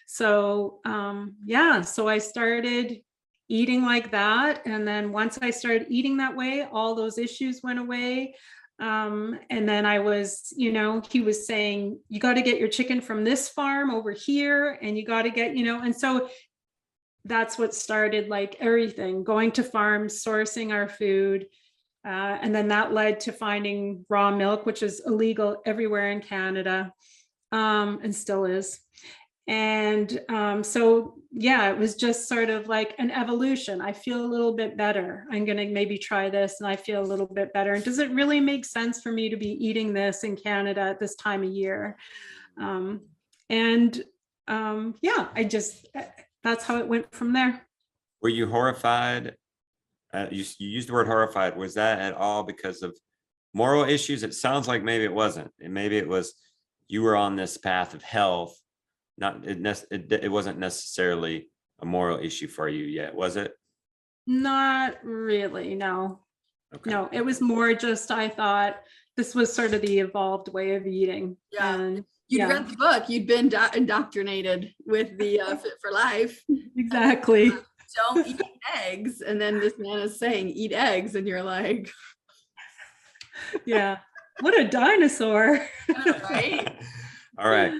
So so I started eating like that. And then once I started eating that way, all those issues went away. And then I was, he was saying, you got to get your chicken from this farm over here, and you got to get, and so that's what started like everything, going to farms, sourcing our food. And then that led to finding raw milk, which is illegal everywhere in Canada, and still is. And so, it was just sort of like an evolution. I feel a little bit better. I'm going to maybe try this, and I feel a little bit better. And does it really make sense for me to be eating this in Canada at this time of year? That's how it went from there. Were you horrified? You used the word horrified. Was that at all because of moral issues? It sounds like maybe it wasn't. And maybe it was, you were on this path of health. It wasn't necessarily a moral issue for you yet, was it? Not really, no. Okay. No, it was more just, I thought this was sort of the evolved way of eating. Yeah. And you'd read the book, you'd been indoctrinated with the Fit for Life. Exactly. Don't eat eggs. And then this man is saying, eat eggs. And you're like, yeah, what a dinosaur. Right. All right.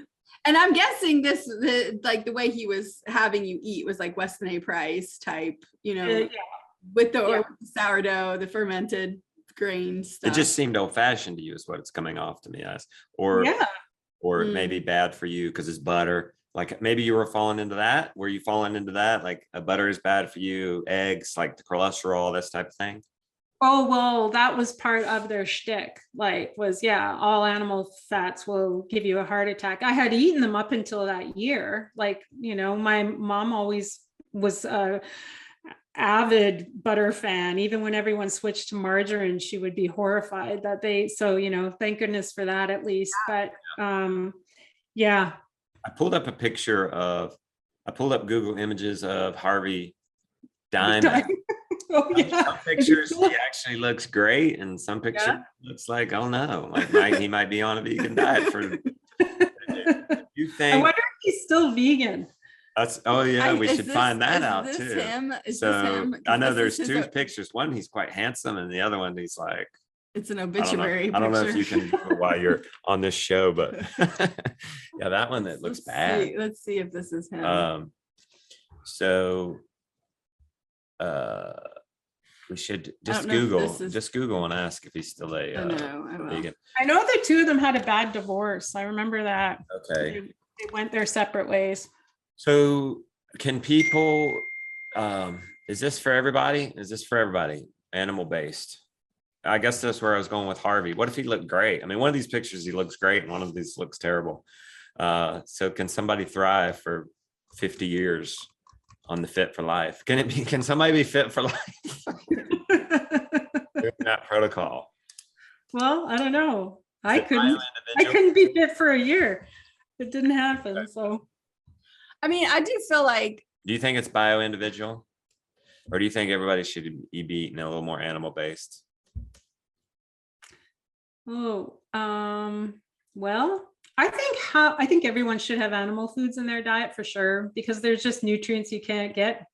And I'm guessing the way he was having you eat was like Weston A. Price type, with the sourdough, the fermented grain stuff. It just seemed old fashioned to you, is what it's coming off to me as, or maybe bad for you because it's butter. Like maybe you were falling into that. Were you falling into that? Like butter is bad for you, eggs, like the cholesterol, this type of thing. Oh, well, that was part of their shtick, all animal fats will give you a heart attack. I had eaten them up until that year. My mom always was a avid butter fan. Even when everyone switched to margarine, she would be horrified that thank goodness for that at least. But I pulled up Google images of Harvey Diamond. So yeah, some pictures he actually looks great, and some pictures looks like, oh no, like he might be on a vegan diet for. You think? I wonder if he's still vegan. We should find that out too. Him? Is so this him? I know there's two pictures. One, he's quite handsome, and the other one, he's like. It's an obituary. I don't know if you can while you're on this show, but yeah, that one that looks bad. Let's see if this is him. We should just Google and ask if he's still vegan. I know the two of them had a bad divorce. I remember that. Okay. They went their separate ways. So can people, is this for everybody? Animal based? I guess that's where I was going with Harvey. What if he looked great? I mean, one of these pictures, he looks great, and one of these looks terrible. So can somebody thrive for 50 years on the Fit for Life? Can somebody be fit for life? That protocol. Well, I don't know. I couldn't be fit for a year. It didn't happen. So, I mean, I do feel like. Do you think it's bio-individual? Or do you think everybody should be eating a little more animal based? Well, I think everyone should have animal foods in their diet for sure, because there's just nutrients you can't get.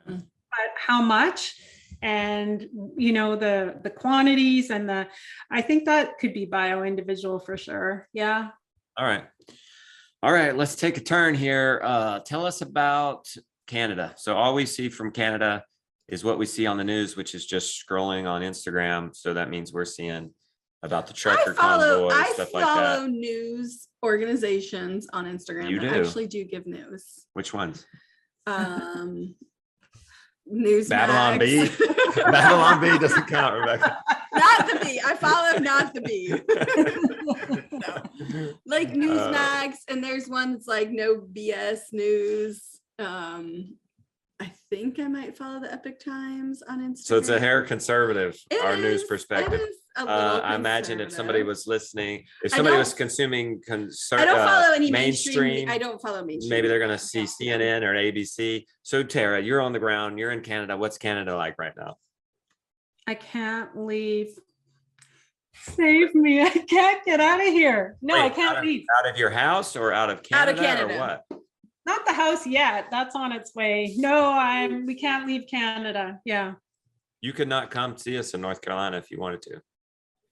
Okay. But how much, and the quantities, and I think that could be bio-individual for sure. Yeah. All right, let's take a turn here. Tell us about Canada. So all we see from Canada is what we see on the news, which is just scrolling on Instagram. So that means we're seeing about the trucker convoy, stuff like that. I follow news organizations on Instagram that actually do give news. Which ones? News. Babylon Bee. Babylon Bee doesn't count, Rebecca. Not the Bee. I follow not the Bee. No. Like news mags, and there's one that's like no BS news. I think I might follow the Epic Times on Instagram. So it's a hair conservative, news perspective. I imagine if somebody was listening, if somebody was consuming I don't follow any mainstream, I don't follow mainstream. Maybe they're going to see CNN or ABC. So Tara, you're on the ground. You're in Canada. What's Canada like right now? I can't leave. Save me. I can't get out of here. No, I can't leave. Out of your house or out of Canada? Out of Canada. Or what? Not the house yet. That's on its way. No, we can't leave Canada. Yeah. You could not come see us in North Carolina if you wanted to.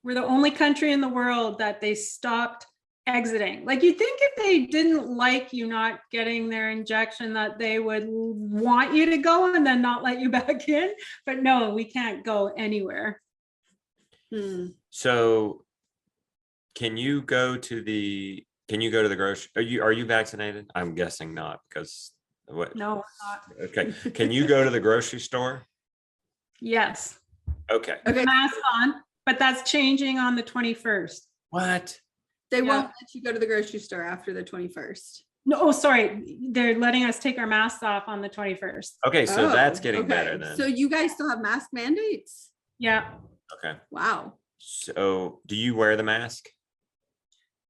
We're the only country in the world that they stopped exiting. Like, you think if they didn't like you not getting their injection, that they would want you to go and then not let you back in. But no, we can't go anywhere. So can you go to the grocery? Are you vaccinated? I'm guessing not, because what? No, I'm not. Okay. Can you go to the grocery store? Yes. Okay. Mask on, but that's changing on the 21st. What? They won't let you go to the grocery store after the 21st. No, sorry. They're letting us take our masks off on the 21st. Okay, so that's getting better then. So you guys still have mask mandates? Yeah. Okay. Wow. So do you wear the mask?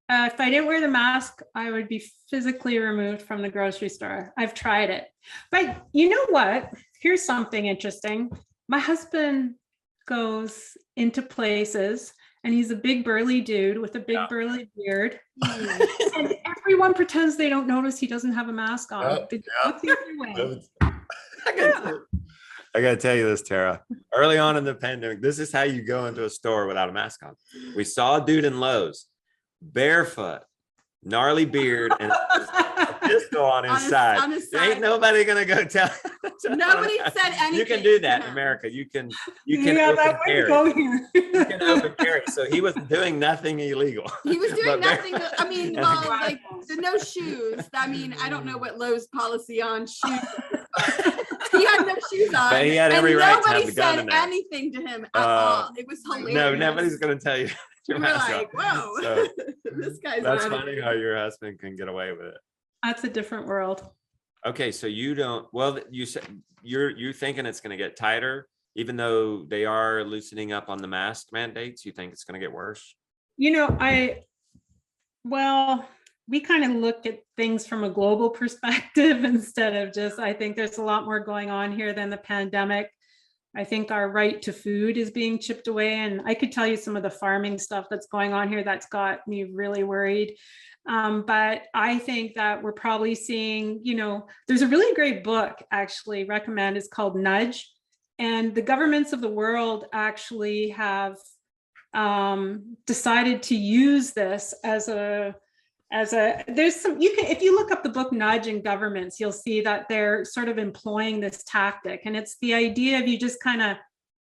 If I didn't wear the mask, I would be physically removed from the grocery store. I've tried it. But you know what? Here's something interesting. My husband goes into places, and he's a big burly dude with a big burly beard. And everyone pretends they don't notice he doesn't have a mask on. I gotta tell you this, Tara. Early on in the pandemic, this is how you go into a store without a mask on. We saw a dude in Lowe's, barefoot, gnarly beard, and a pistol on his side. Ain't nobody gonna go tell. Nobody said anything. You can do that in America. You can open carry. You can open carry. So he was doing nothing illegal. He was doing nothing. I mean, well, like no shoes. I mean, I don't know what Lowe's policy on shoes. He had no shoes on. But he had every right to have the gun in there. Nobody said anything to him at all. It was hilarious. No, nobody's gonna tell you. We were like, whoa, so, this guy's. That's funny how your husband can get away with it. That's a different world. Okay, so you don't. Well, you said you're thinking it's going to get tighter, even though they are loosening up on the mask mandates. You think it's going to get worse? We kind of look at things from a global perspective instead of just. I think there's a lot more going on here than the pandemic. I think our right to food is being chipped away. And I could tell you some of the farming stuff that's going on here that's got me really worried. But I think that we're probably seeing, there's a really great book actually recommend. It's called Nudge. And the governments of the world actually have decided to use this as there's some, if you look up the book Nudge and Governments, you'll see that they're sort of employing this tactic. And it's the idea of you just kind of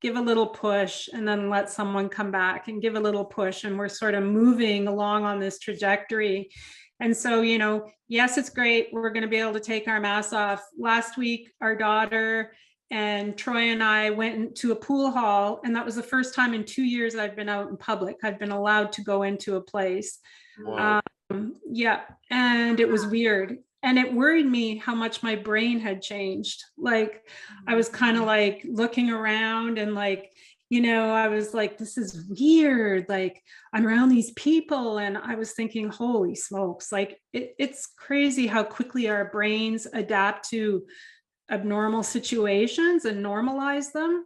give a little push and then let someone come back and give a little push. And we're sort of moving along on this trajectory. And so, yes, it's great. We're going to be able to take our masks off. Last week, our daughter and Troy and I went to a pool hall, and that was the first time in 2 years I've been out in public. I've been allowed to go into a place. Wow. Yeah. And it was weird. And it worried me how much my brain had changed. Like, I was kind of like looking around and like, I was like, this is weird. Like, I'm around these people. And I was thinking, holy smokes, like it's crazy how quickly our brains adapt to abnormal situations and normalize them.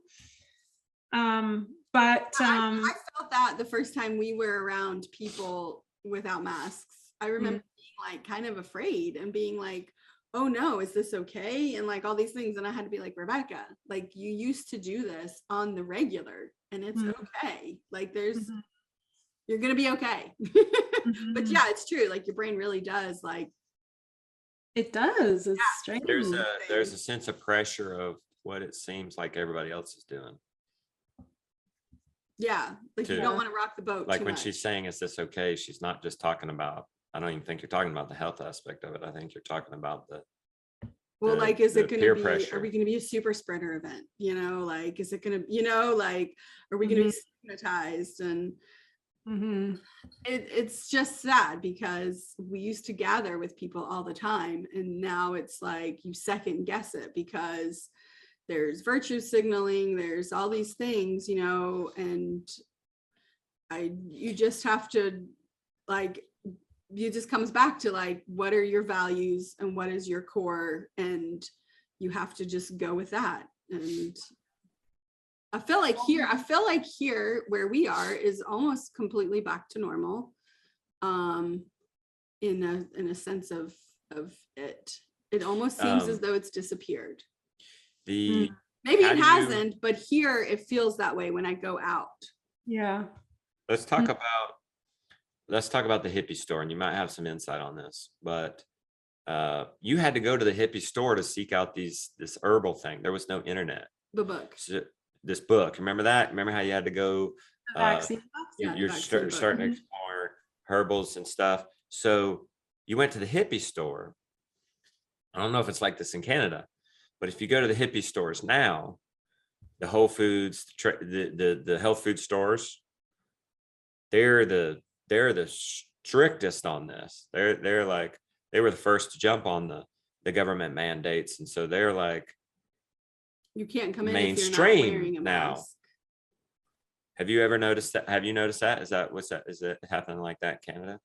I felt that the first time we were around people without masks. I remember being like kind of afraid and being like, oh no, is this okay? And like all these things. And I had to be like, Rebecca, like you used to do this on the regular and it's okay. Like you're going to be okay. But yeah, it's true. Like your brain really does like. It does. It's strange. There's a sense of pressure of what it seems like everybody else is doing. Yeah, like you don't want to rock the boat. Like when she's saying, is this okay? She's not just talking about, I don't even think you're talking about the health aspect of it. I think you're talking about like, is it going to be, pressure. Are we going to be a super spreader event? Like, is it going to, like, are we going to be stigmatized? And it's just sad because we used to gather with people all the time. And now it's like, you second guess it because there's virtue signaling, there's all these things, and you just have to like, it just comes back to like, what are your values and what is your core? And you have to just go with that. And I feel like here where we are is almost completely back to normal. In a sense of it. It almost seems as though it's disappeared. Maybe it hasn't, but here it feels that way when I go out. Yeah. Let's talk about the hippie store, and you might have some insight on this, but you had to go to the hippie store to seek out this herbal thing. There was no internet. The book. So, this book. Remember that? Remember how you had to go? You're starting to explore herbals and stuff. So you went to the hippie store. I don't know if it's like this in Canada, but if you go to the hippie stores now, the Whole Foods, the health food stores, they're the strictest on this. They're like, they were the first to jump on the government mandates, and so they're like, you can't come in mainstream if you're not wearing a now. mask. Have you ever noticed that? Have you noticed that? Is it happening like that in Canada?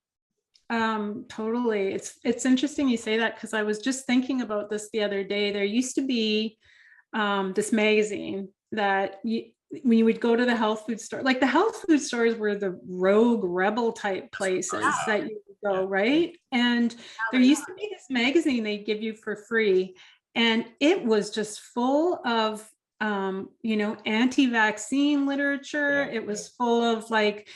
Totally. It's interesting you say that because I was just thinking about this the other day. There used to be this magazine that when you would go to the health food store, like the health food stores were the rogue rebel type places that you would go, right? And there used to be this magazine they give you for free. And it was just full of, anti-vaccine literature. It was full of like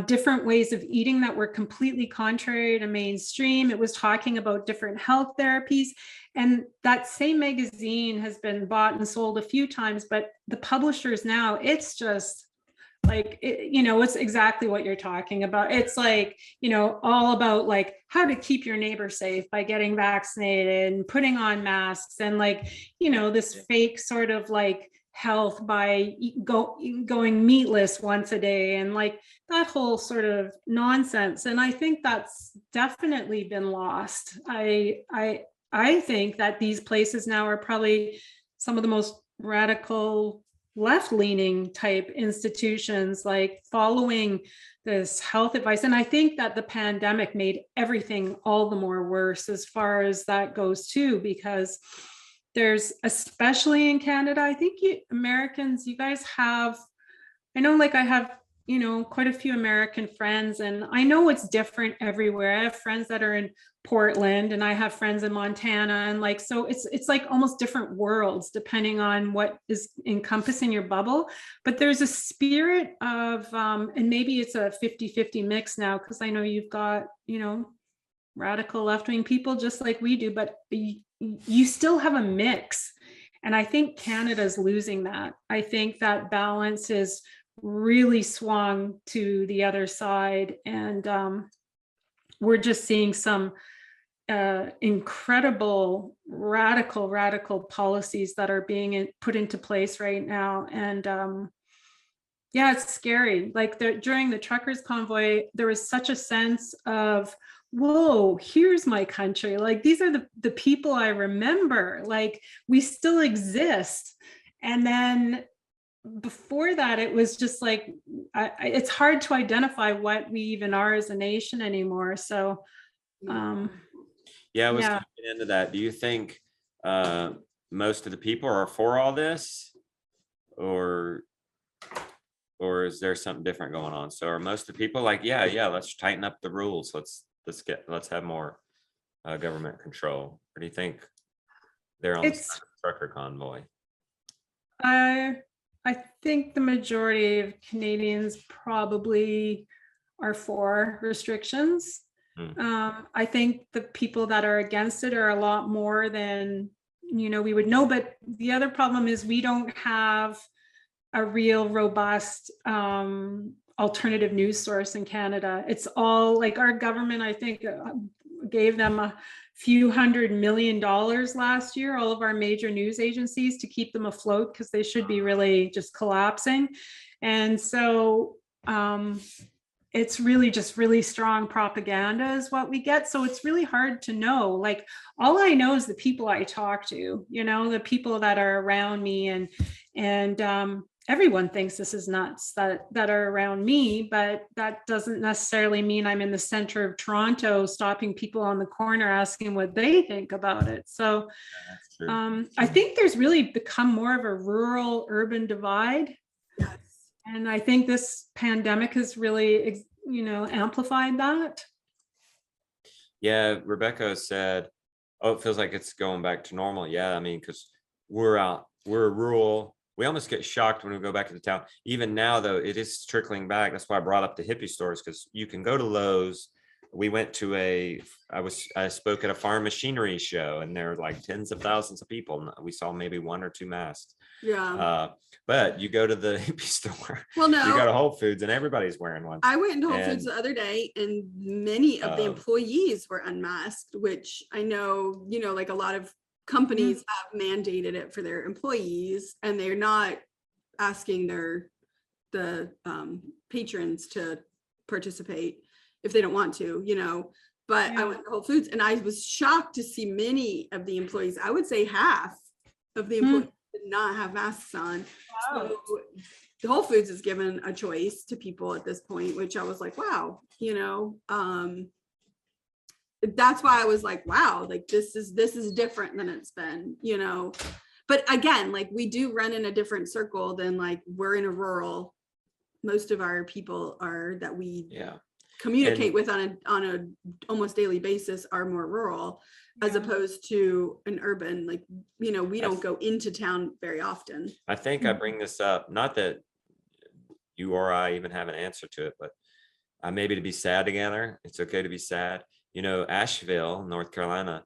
different ways of eating that were completely contrary to mainstream. It was talking about different health therapies. And that same magazine has been bought and sold a few times, but the publishers now, it's just like, it's exactly what you're talking about. It's like, all about like how to keep your neighbor safe by getting vaccinated and putting on masks and like, this fake sort of like health by going meatless once a day and like that whole sort of nonsense. And I think that's definitely been lost. I think that these places now are probably some of the most radical left-leaning type institutions, like following this health advice. And I think that the pandemic made everything all the more worse as far as that goes too, because there's, especially in Canada, I think Americans, you guys have, I know, like I have, quite a few American friends, and I know it's different everywhere. I have friends that are in Portland, and I have friends in Montana, and like, so it's like almost different worlds depending on what is encompassing your bubble. But there's a spirit of, and maybe it's a 50-50 mix now, because I know you've got, radical left-wing people just like we do, but you still have a mix. And I think Canada's losing that. I think that balance is really swung to the other side, and we're just seeing some incredible radical policies that are being put into place right now. And yeah, it's scary. Like during the truckers convoy, there was such a sense of, whoa, here's my country. Like, these are the people I remember. Like, we still exist. And then before that, it was just like, it's hard to identify what we even are as a nation anymore. So, yeah, I was getting into that. Do you think most of the people are for all this, or is there something different going on? So are most of the people like, yeah, let's tighten up the rules. Let's have more government control? Or do you think they're on the trucker convoy? I think the majority of Canadians probably are for restrictions. I think the people that are against it are a lot more than, we would know. But the other problem is we don't have a real robust alternative news source in Canada. It's all like our government, I think, gave them a few $100 million last year, all of our major news agencies, to keep them afloat, because they should be really just collapsing. And so it's really just really strong propaganda is what we get. So it's really hard to know. Like, all I know is the people I talk to, the people that are around me, and everyone thinks this is nuts that are around me, but that doesn't necessarily mean I'm in the center of Toronto stopping people on the corner asking what they think about it. So I think there's really become more of a rural urban divide. Yes. And I think this pandemic has really, amplified that. Yeah, Rebecca said, oh, it feels like it's going back to normal. Yeah, I mean, because we're rural. We almost get shocked when we go back to the town. Even now, though, it is trickling back. That's why I brought up the hippie stores, because you can go to Lowe's. We went to I spoke at a farm machinery show, and there were like tens of thousands of people. We saw maybe one or two masks. Yeah. But you go to the hippie store. Well, no. You go to Whole Foods, and everybody's wearing one. I went into Whole Foods the other day, and many of the employees were unmasked, which I know, like a lot of companies have mandated it for their employees, and they're not asking the patrons to participate if they don't want to, but I went to Whole Foods, and I was shocked to see many of the employees, I would say half of the employees did not have masks on. Wow. So the Whole Foods has given a choice to people at this point, which I was like, wow, that's why I was like, wow, like this is different than it's been, but again, like we do run in a different circle than, like, we're in a rural, most of our people are that we communicate with on a almost daily basis are more rural, as opposed to an urban, like, we don't go into town very often. I think I bring this up, not that you or I even have an answer to it, but maybe to be sad together. It's okay to be sad. Asheville, North Carolina,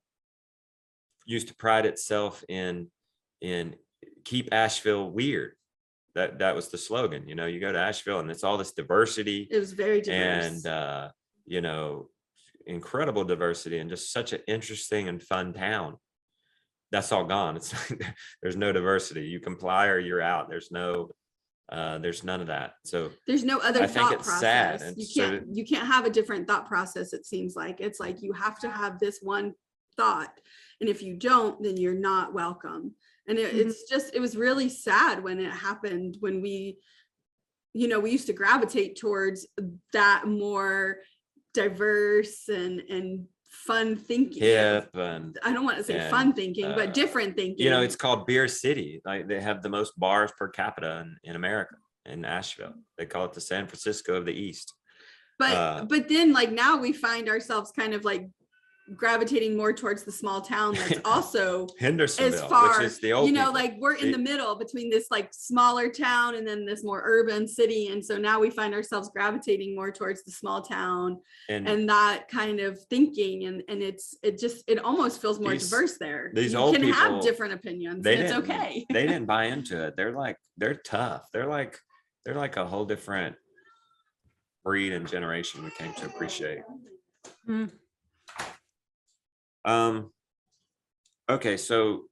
used to pride itself in keep Asheville weird. That was the slogan. You go to Asheville and it's all this diversity. It was very diverse. And incredible diversity, and just such an interesting and fun town. That's all gone. It's like there's no diversity. You comply or you're out. There's none of that. So there's no other thought process. Sad. And you can't have a different thought process. It seems like it's like you have to have this one thought, and if you don't, then you're not welcome. And it was really sad when it happened, when we used to gravitate towards that more diverse and fun thinking. Hip and I don't want to say fun thinking, but different thinking. You know, it's called Beer City. Like they have the most bars per capita in America, in Nashville. They call it the San Francisco of the East. But then like now we find ourselves kind of like gravitating more towards the small town that's also Hendersonville, as far, which is the old, you know, like we're in the middle between this like smaller town and then this more urban city. And so now we find ourselves gravitating more towards the small town and that kind of thinking. And it almost feels more diverse there. These you old can people have different opinions and it's okay. They didn't buy into it. They're tough. They're like a whole different breed and generation we came to appreciate. Okay, so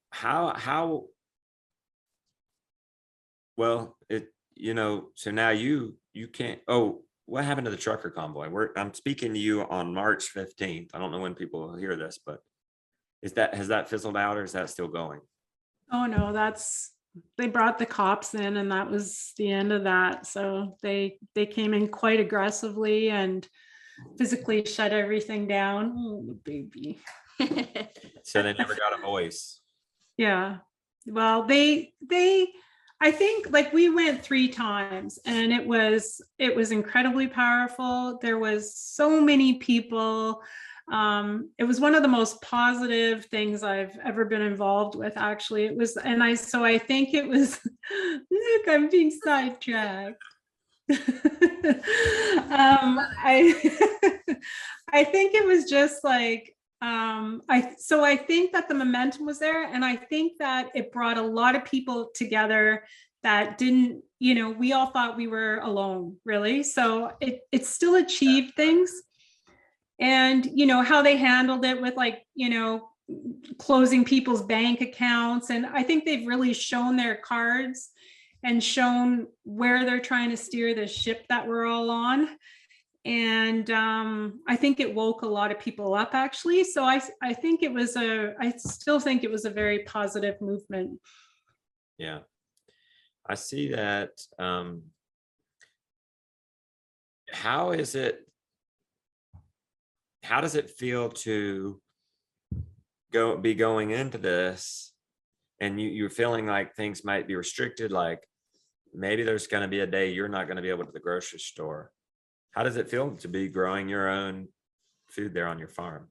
how well it, you know, so now you can't, what happened to the trucker convoy? I'm speaking to you on March 15th. I don't know when people will hear this, but has that fizzled out or is that still going? Oh no, they brought the cops in and that was the end of that. So they came in quite aggressively and physically shut everything down. Oh, baby. So they never got a voice. Yeah. Well, they I think like we went 3 times and it was incredibly powerful. There was so many people. It was one of the most positive things I've ever been involved with, actually. It was, so I think it was, look, I'm being sidetracked. I think it was just like I think that the momentum was there, and I think that it brought a lot of people together that didn't, you know, we all thought we were alone, really. So it still achieved things. And you know how they handled it with, like, you know, closing people's bank accounts, and I think they've really shown their cards and shown where they're trying to steer the ship that we're all on. And I think it woke a lot of people up, actually. So I still think it was a very positive movement. Yeah, I see that. How does it feel to be going into this and you're feeling like things might be restricted, like maybe there's going to be a day you're not going to be able to the grocery store? How does it feel to be growing your own food there on your farm?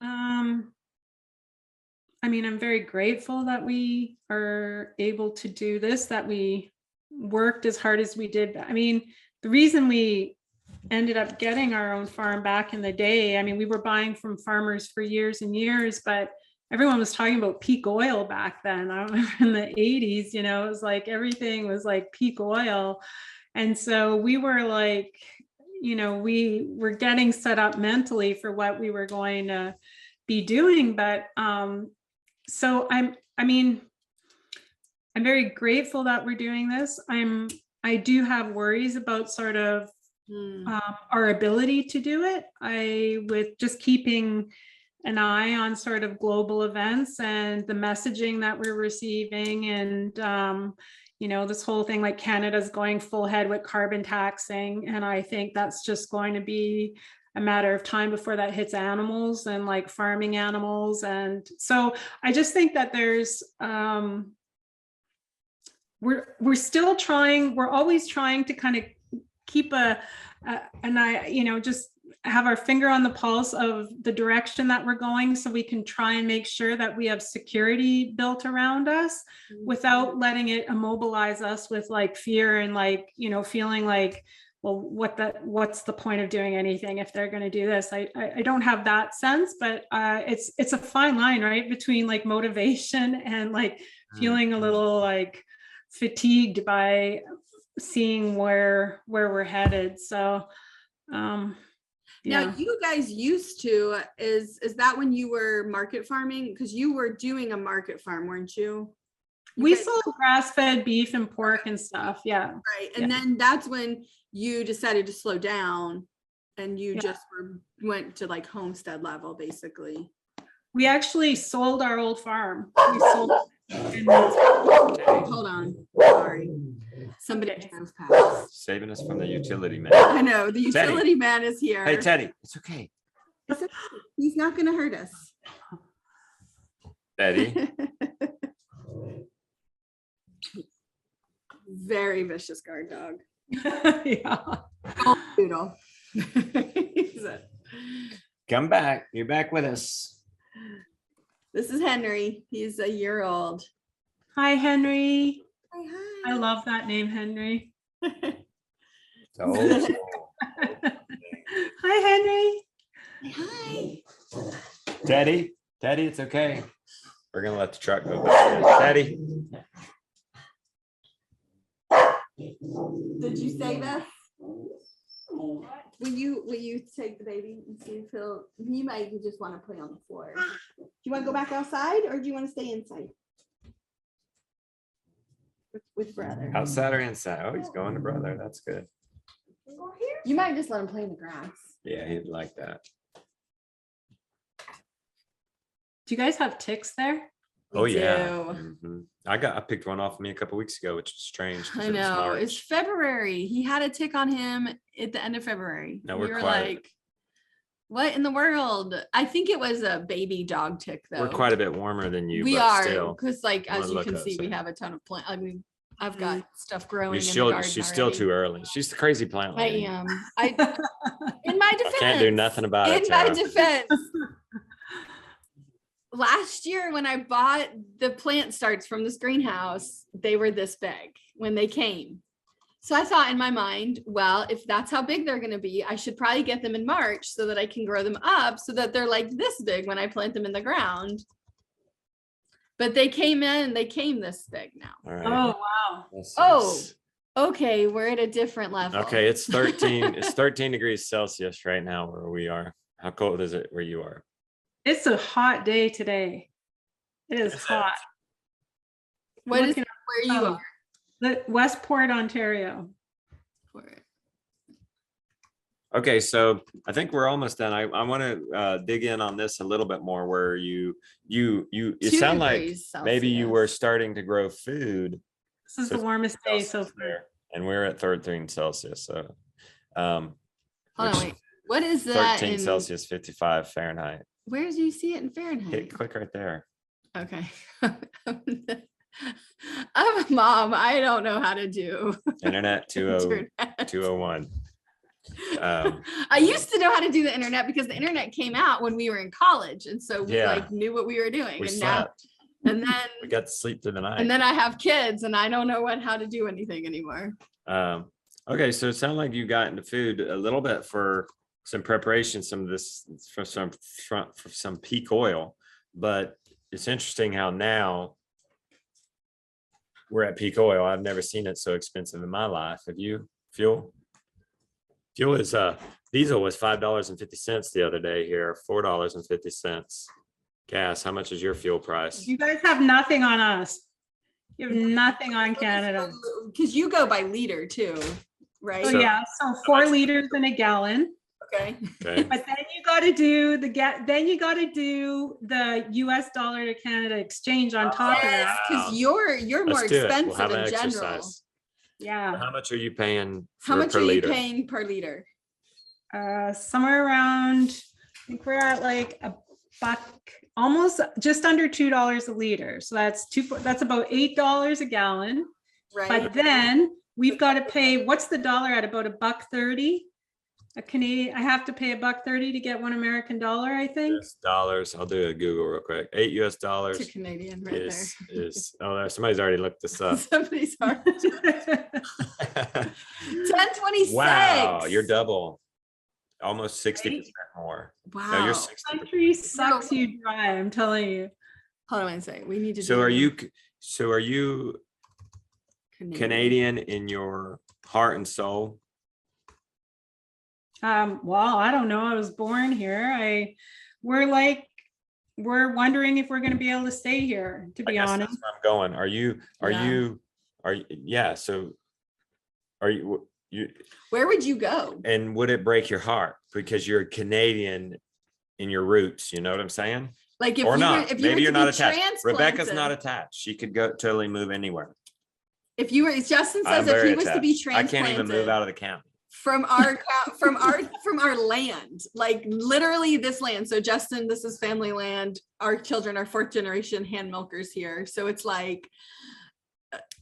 I mean, I'm very grateful that we are able to do this, that we worked as hard as we did. I mean, the reason we ended up getting our own farm back in the day, I mean, we were buying from farmers for years and years, but everyone was talking about peak oil back then. I remember in the 80s, you know, it was like everything was like peak oil. And so we were like, you know, we were getting set up mentally for what we were going to be doing. But so I'm very grateful that we're doing this. I do have worries about sort of our ability to do it. With just keeping an eye on sort of global events and the messaging that we're receiving, and you know, this whole thing, like Canada's going full head with carbon taxing, and I think that's just going to be a matter of time before that hits animals and like farming animals. And so I just think that there's we're still trying, we're always trying to kind of keep an eye, you know, just have our finger on the pulse of the direction that we're going, so we can try and make sure that we have security built around us without letting it immobilize us with like fear and like, you know, feeling like, well, what's the point of doing anything if they're going to do this? I don't have that sense, but it's a fine line, right, between like motivation and like feeling a little like fatigued by seeing where we're headed. So yeah. Now you guys used to, is that when you were market farming? Because you were doing a market farm, weren't you? We sold grass-fed beef and pork and stuff. Yeah. Right. And then that's when you decided to slow down and you just went to like homestead level, basically. We actually sold our old farm. We sold Hold on. Sorry. Somebody drove past. Saving us from the utility man. I know the utility Teddy. man is here. Hey, Teddy, it's okay. He's not going to hurt us. Teddy. Very vicious guard dog. Yeah. Doodle. Come back. You're back with us. This is Henry. He's a year old. Hi, Henry. Hi. I love that name, Henry. So, Hi, Henry. Hi. Teddy, it's okay. We're gonna let the truck go back. Teddy. Did you say this? Will you take the baby and see if he might just want to play on the floor. Do you want to go back outside or do you want to stay inside? With brother. Outside or inside? Oh, he's going to brother. That's good. You might just let him play in the grass. Yeah, he'd like that. Do you guys have ticks there? Oh We yeah. do. Mhm. I picked one off me a couple weeks ago, which was strange. 'cause I it was know. March. It's February. He had a tick on him at the end of February. No, we we're were quiet. like, what in the world? I think it was a baby dog tick though. We're quite a bit warmer than you. We but are Still, because like I'm as gonna you look can see, we outside. have a ton of plant. I mean, I've got stuff growing in the she's garden still already. too early. She's the crazy plant I lady. am. In my defense, I can't do nothing about it. In my Tara. defense, last year when I bought the plant starts from this greenhouse, they were this big when they came. So I thought in my mind, well, if that's how big they're going to be, I should probably get them in March so that I can grow them up so that they're like this big when I plant them in the ground. But they came this big now. All right. Oh, wow. Oh, okay. We're at a different level. Okay, it's 13. It's 13 degrees Celsius right now where we are. How cold is it where you are? It's a hot day today. It is hot. What is Looking where you are? Westport, Ontario. For it. Okay, so I think we're almost done. I want to dig in on this a little bit more where you it 2 sound like degrees maybe you Celsius. were starting to grow food. This is the warmest day so far. there, and we're at 13 Celsius. So Hold on, which- wait. What is that 13 in Celsius, 55 Fahrenheit. Where do you see it in Fahrenheit? Click right there. Okay. I'm a mom. I don't know how to do Internet 20 internet. 201. I used to know how to do the internet because the internet came out when we were in college, and so we Yeah. like knew what we were doing. We and slept. now, and We then, got to sleep through the night. and then I have kids, and I don't know how to do anything anymore. Okay, so it sounded like you got into food a little bit for some preparation, some of this for some peak oil, but it's interesting how now we're at peak oil. I've never seen it so expensive in my life. Have you? Fuel is diesel was $5.50 the other day here, $4.50. Gas, how much is your fuel price? You guys have nothing on us. You have nothing on Canada. Because you go by liter too, right? Oh So- yeah, so 4 liters in a gallon. Okay. Okay. But then you got to do the US dollar to Canada exchange on top of Yes, that. because you're more Let's do it. We'll expensive have an in general. exercise. Yeah. How much are you paying How much per are liter? you paying per liter? Somewhere around, I think we're at like $1, almost just under $2 a liter. So that's about $8 a gallon. Right. But then we've got to pay, what's the dollar at? About $1.30? A Canadian, I have to pay $1.30 to get $1 dollar, I think. US dollars. I'll do a Google real quick. $8 US to Canadian right is somebody's already looked this there. up. Somebody's hard. 1026. Wow, you're double. Almost 60% more. Wow. No, you're 60%. Country sucks you dry, I'm telling you. Hold on one second. We need to So do are you Canadian in your heart and soul? Well, I don't know. I was born here. We're wondering if we're going to be able to stay here, to I be guess honest. that's where I'm going. Are you so are you Where would you go? and would it break your heart because you're Canadian in your roots? You know what I'm saying? Like if Or you not. were, if you Maybe were you're to not be attached. Rebecca's transplanted- not attached. She could go totally move anywhere. if you were, Justin says I'm if he very was to be attached. I can't even move transplanted out of the county. from our from our land, like literally this land. So Justin, this is family land. Our children are 4th generation hand milkers here. So it's like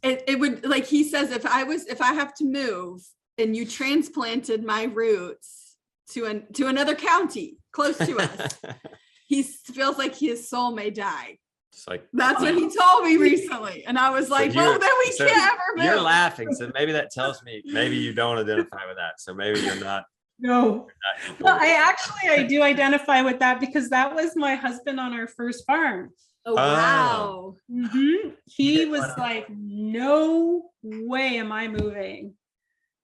it would, like he says, if I have to move and you transplanted my roots to another county close to us, he feels like his soul may die. It's like, that's what he told me recently. And I was like, well, then we can't ever move. You're laughing. So maybe that tells me maybe you don't identify with that. So maybe you're not. No. Well, I do identify with that because that was my husband on our first farm. Oh, wow. Mm-hmm. He was like, no way am I moving.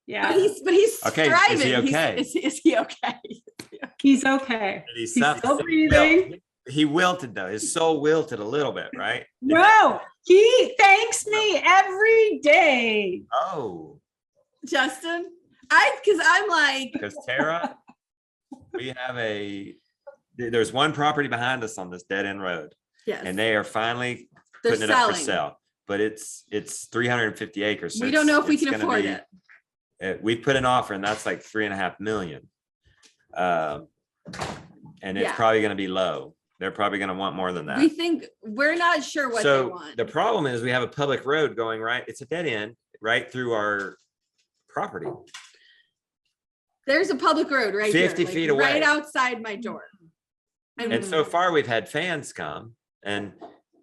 Yeah. But he's okay. Striving. Is he okay? Is he okay? He's okay. He's still breathing. He wilted though. His soul wilted a little bit, right? No, he thanks me every day. Oh, Justin, because Tara, we have there's one property behind us on this dead end road. Yes. And they are finally putting it up for sale, but it's 350 acres. So we don't know if we can afford it. We put an offer and that's like 3.5 million. And it's probably going to be low. They're probably going to want more than that. We're not sure what they want. The problem is we have a public road going right. It's a dead end right through our property. There's a public road right 50 here, feet away, right outside my door. And so far we've had fans come and,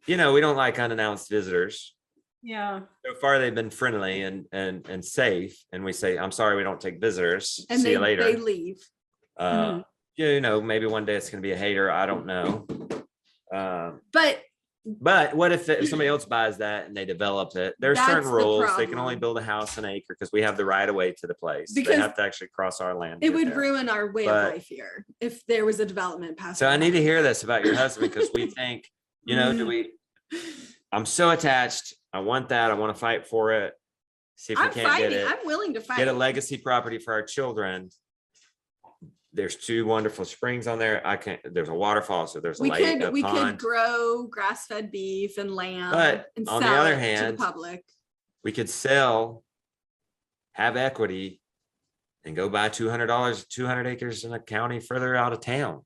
we don't like unannounced visitors. Yeah. So far they've been friendly and safe. And we say, I'm sorry, we don't take visitors. And See you later. They leave. Maybe one day it's going to be a hater. I don't know. But what if somebody else buys that and they develop it? There's certain rules. They can only build a house an acre because we have the right of way to the place. They have to actually cross our land. It would ruin our way of life here if there was a development passed. So I need to hear this about your husband because we think, I'm so attached. I want that. I want to fight for it. See if we can't get it. I'm willing to fight. Get a legacy property for our children. There's 2 wonderful springs on there. There's a waterfall, so there's a lake, a we pond. Could grow grass-fed beef and lamb. But and on the sell other it hand, to the public. We could sell, have equity, and go buy $200, 200 acres in a county further out of town.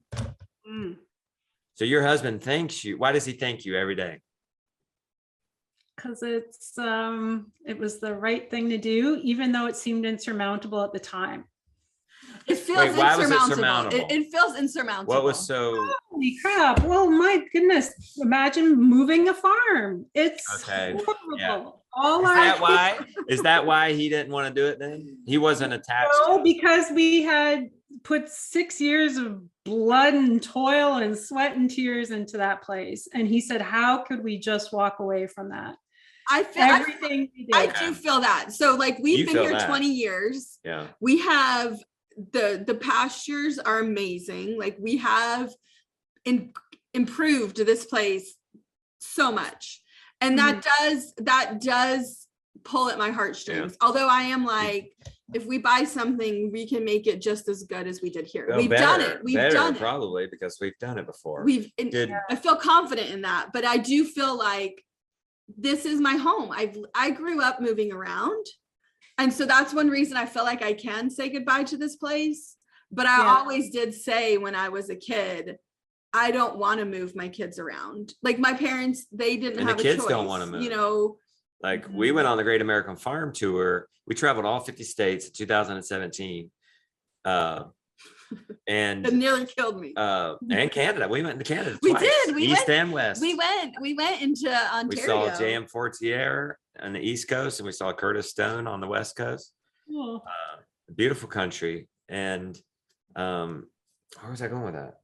So your husband thanks you. Why does he thank you every day? Because it was the right thing to do, even though it seemed insurmountable at the time. It feels insurmountable. It feels insurmountable. What was so? Holy crap! Oh my goodness! Imagine moving a farm. It's horrible. Yeah. Is that why he didn't want to do it then? He wasn't attached. No, because we had put 6 years of blood and toil and sweat and tears into that place, and he said, "How could we just walk away from that?" I do feel that. So like we've been here 20 years. Yeah. We have the pastures are amazing. Like we have improved this place so much. And that does pull at my heartstrings. Yeah. Although I am like, if we buy something, we can make it just as good as we did here. We've done it. We've done it. Probably because we've done it before. I feel confident in that, but I do feel like this is my home. I grew up moving around. And so that's one reason I feel like I can say goodbye to this place. But I always did say when I was a kid, I don't want to move my kids around. Like my parents, they didn't have a choice. The kids don't want to move. Like we went on the Great American Farm Tour. We traveled all 50 states in 2017. And it nearly killed me. And Canada. We went into Canada twice. We did. East and West. We went into Ontario. We saw J.M. Fortier on the East Coast, and we saw Curtis Stone on the West Coast. Oh. Beautiful country. And where was I going with that?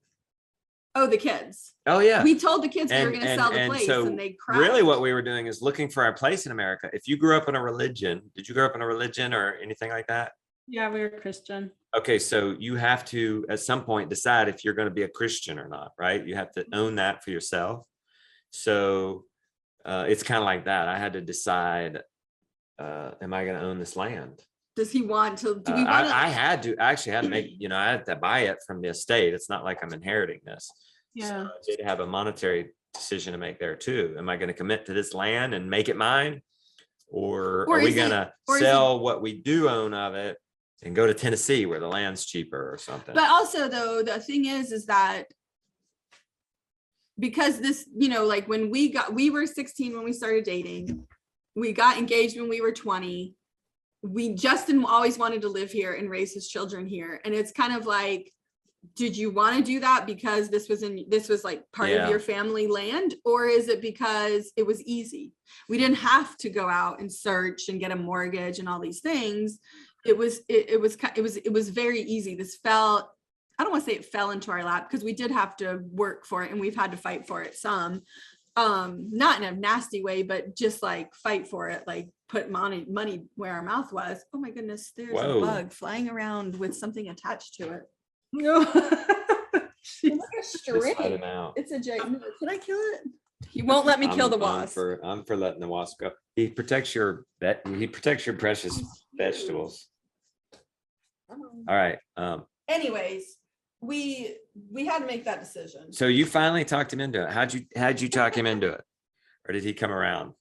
Oh, the kids. Oh, yeah. We told the kids we were going to sell the place, and they cried. Really what we were doing is looking for our place in America. If you grew up in a religion, did you grow up in a religion or anything like that? Yeah, we were Christian. Okay, so you have to, at some point, decide if you're going to be a Christian or not, right? You have to own that for yourself. So it's kind of like that. I had to decide, am I going to own this land? Does he want to? Do we want I had to make, I had to buy it from the estate. It's not like I'm inheriting this. Yeah. So I did have a monetary decision to make there too. Am I going to commit to this land and make it mine? Or are we gonna sell what we do own of it and go to Tennessee where the land's cheaper or something? But also though, the thing is that because this, you know, like when we were 16 when we started dating, we got engaged when we were 20. Justin always wanted to live here and raise his children here. And it's kind of like, did you want to do that because this was like part of your family land, or is it because it was easy? We didn't have to go out and search and get a mortgage and all these things. It was very easy. This felt, I don't want to say it fell into our lap, because we did have to work for it and we've had to fight for it some, not in a nasty way, but just like fight for it, like put money where our mouth was. Oh my goodness, there's a bug flying around with something attached to it. No. It's like a string. It's a giant. No, can I kill it? He won't let me kill the wasp. I'm for letting the wasp go. He protects your precious vegetables. All right. Anyways, we had to make that decision. So you finally talked him into it. How'd you talk him into it? Or did he come around?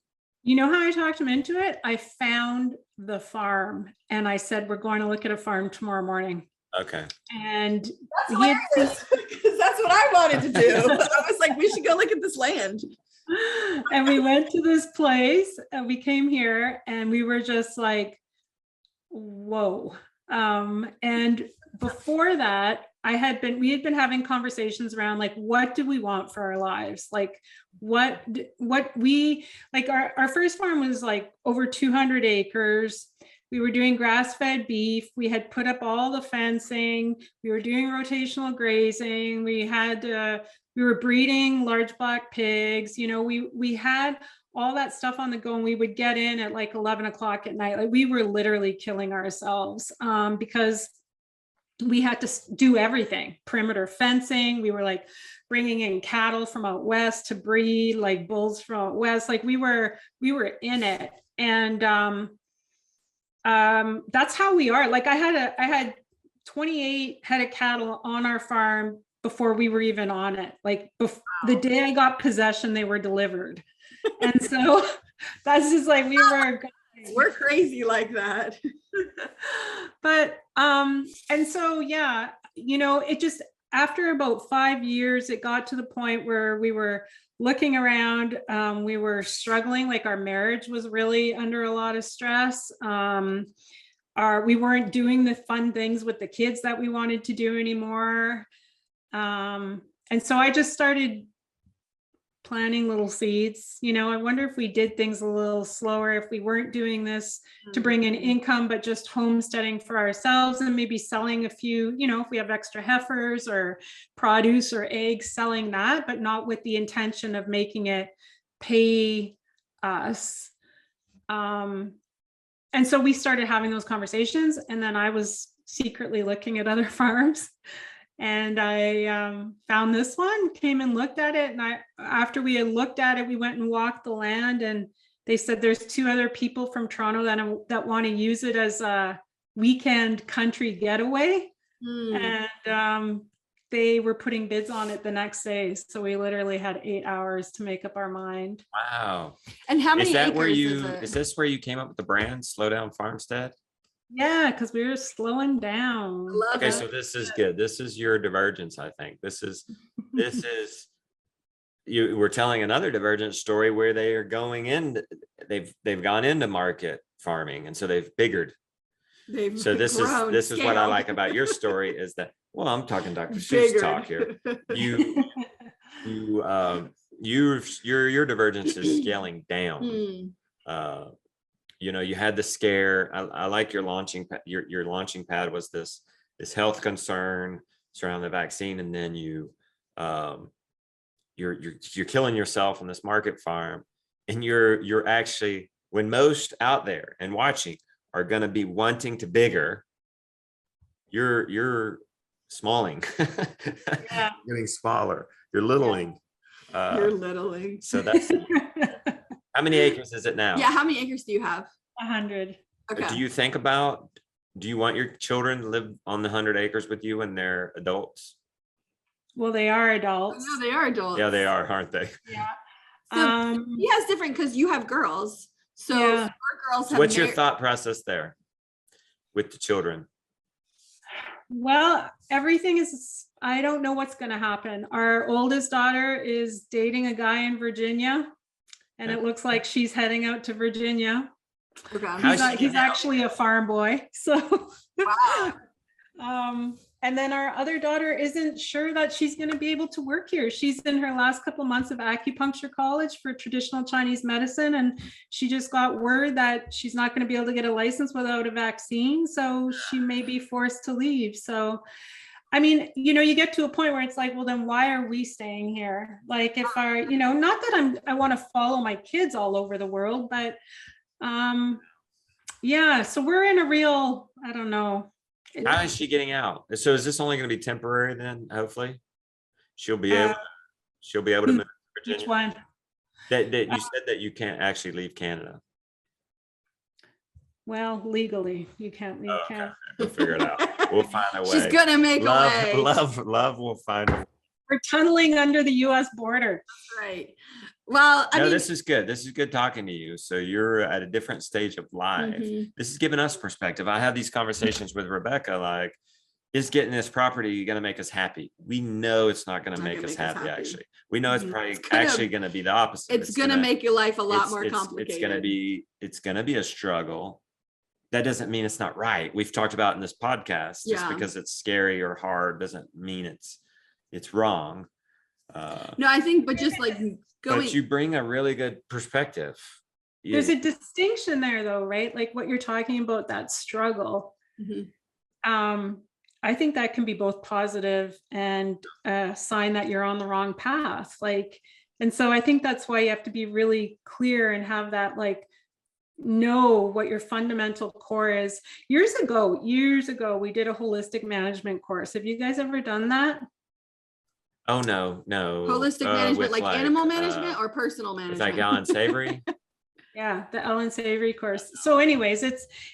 You know how I talked him into it? I found the farm and I said, we're going to look at a farm tomorrow morning. Okay. that's And because that's what I wanted to do. I was like, we should go look at this land. And we went to this place and we came here and we were just like, whoa. And before that, we had been having conversations around like, what do we want for our lives? Like what we like, our first farm was like over 200 acres. We were doing grass-fed beef. We had put up all the fencing. We were doing rotational grazing. We were breeding large black pigs. You know, we had all that stuff on the go, and we would get in at like 11 o'clock at night. Like we were literally killing ourselves because we had to do everything. Perimeter fencing. We were like bringing in cattle from out west to breed, like bulls from out west. Like we were in it, and that's how we are. Like I had 28 head of cattle on our farm before we were even on it. Like the day I got possession, they were delivered. And so that's just like, we're crazy like that. But, and so, yeah, you know, it just, after about 5 years, it got to the point where we were looking around, we were struggling, like our marriage was really under a lot of stress. We weren't doing the fun things with the kids that we wanted to do anymore. And so I just started planting little seeds. You know, I wonder if we did things a little slower, if we weren't doing this to bring in income, but just homesteading for ourselves and maybe selling a few, you know, if we have extra heifers or produce or eggs, selling that, but not with the intention of making it pay us. And so we started having those conversations, and then I was secretly looking at other farms. And I found this one, came and looked at it. And after we had looked at it, we went and walked the land, and they said there's 2 other people from Toronto that want to use it as a weekend country getaway. And they were putting bids on it the next day. So we literally had 8 hours to make up our mind. Wow. And how many acres is this where you came up with the brand Slowdown Farmstead? Yeah, because we were slowing down. Okay, so this is good. This is your divergence, I think. This is you were telling another divergent story where they are going in, they've gone into market farming, and so they've biggered. So this is what I like about your story is that, well, I'm talking Dr. Seuss talk here. Your divergence is scaling down. You know, you had the scare. I like your launching pad was this health concern surrounding the vaccine, and then you're killing yourself on this market farm, and you're actually, when most out there and watching are going to be wanting to bigger, you're smalling. Yeah. Getting smaller. You're littling. You're littling. So that's how many acres is it now? Yeah, how many acres do you have? 100. Okay. Do you want your children to live on the 100 acres with you when they're adults? Well, they are adults. No, they are adults. Yeah, they are, aren't they? Yeah. So he has different, because you have girls. So for girls have what's your thought process there with the children? Well, everything is, I don't know what's going to happen. Our oldest daughter is dating a guy in Virginia, and it looks like she's heading out to Virginia. Okay. He's actually a farm boy. So, Wow. And then our other daughter isn't sure that she's going to be able to work here. She's in her last couple months of acupuncture college for traditional Chinese medicine, and she just got word that she's not going to be able to get a license without a vaccine. So she may be forced to leave. So, I mean, you get to a point where it's like, well, then why are we staying here? Like, if not that I want to follow my kids all over the world, but yeah, so we're in a real, I don't know. How is she getting out? So is this only going to be temporary then? Hopefully, she'll be able to move to Virginia. Which one? That you said that you can't actually leave Canada. Well, legally, you can't leave Canada. We'll figure it out. We'll find a way. She's gonna make a way. Love will find a way. We're tunneling under the U.S. border. Right. Well, I mean, this is good. This is good talking to you. So you're at a different stage of life. This is giving us perspective. I have these conversations with Rebecca, like, is getting this property going to make us happy? We know it's not going to make us happy, actually. We know it's probably actually going to be the opposite. It's going to make your life a lot more complicated. It's going to be a struggle. That doesn't mean it's not right. We've talked about in this podcast, just because it's scary or hard doesn't mean it's wrong. No, I think, but just like but you bring a really good perspective. There's a distinction there though, right? Like what you're talking about, that struggle. I think that can be both positive and a sign that you're on the wrong path. Like, and so I think that's why you have to be really clear and have that, like, know what your fundamental core is. Years ago, we did a holistic management course. Have you guys ever done that? Oh, no. Holistic management, like animal management or personal management? It's like Ellen Savory. Yeah, the Ellen Savory course. So anyways,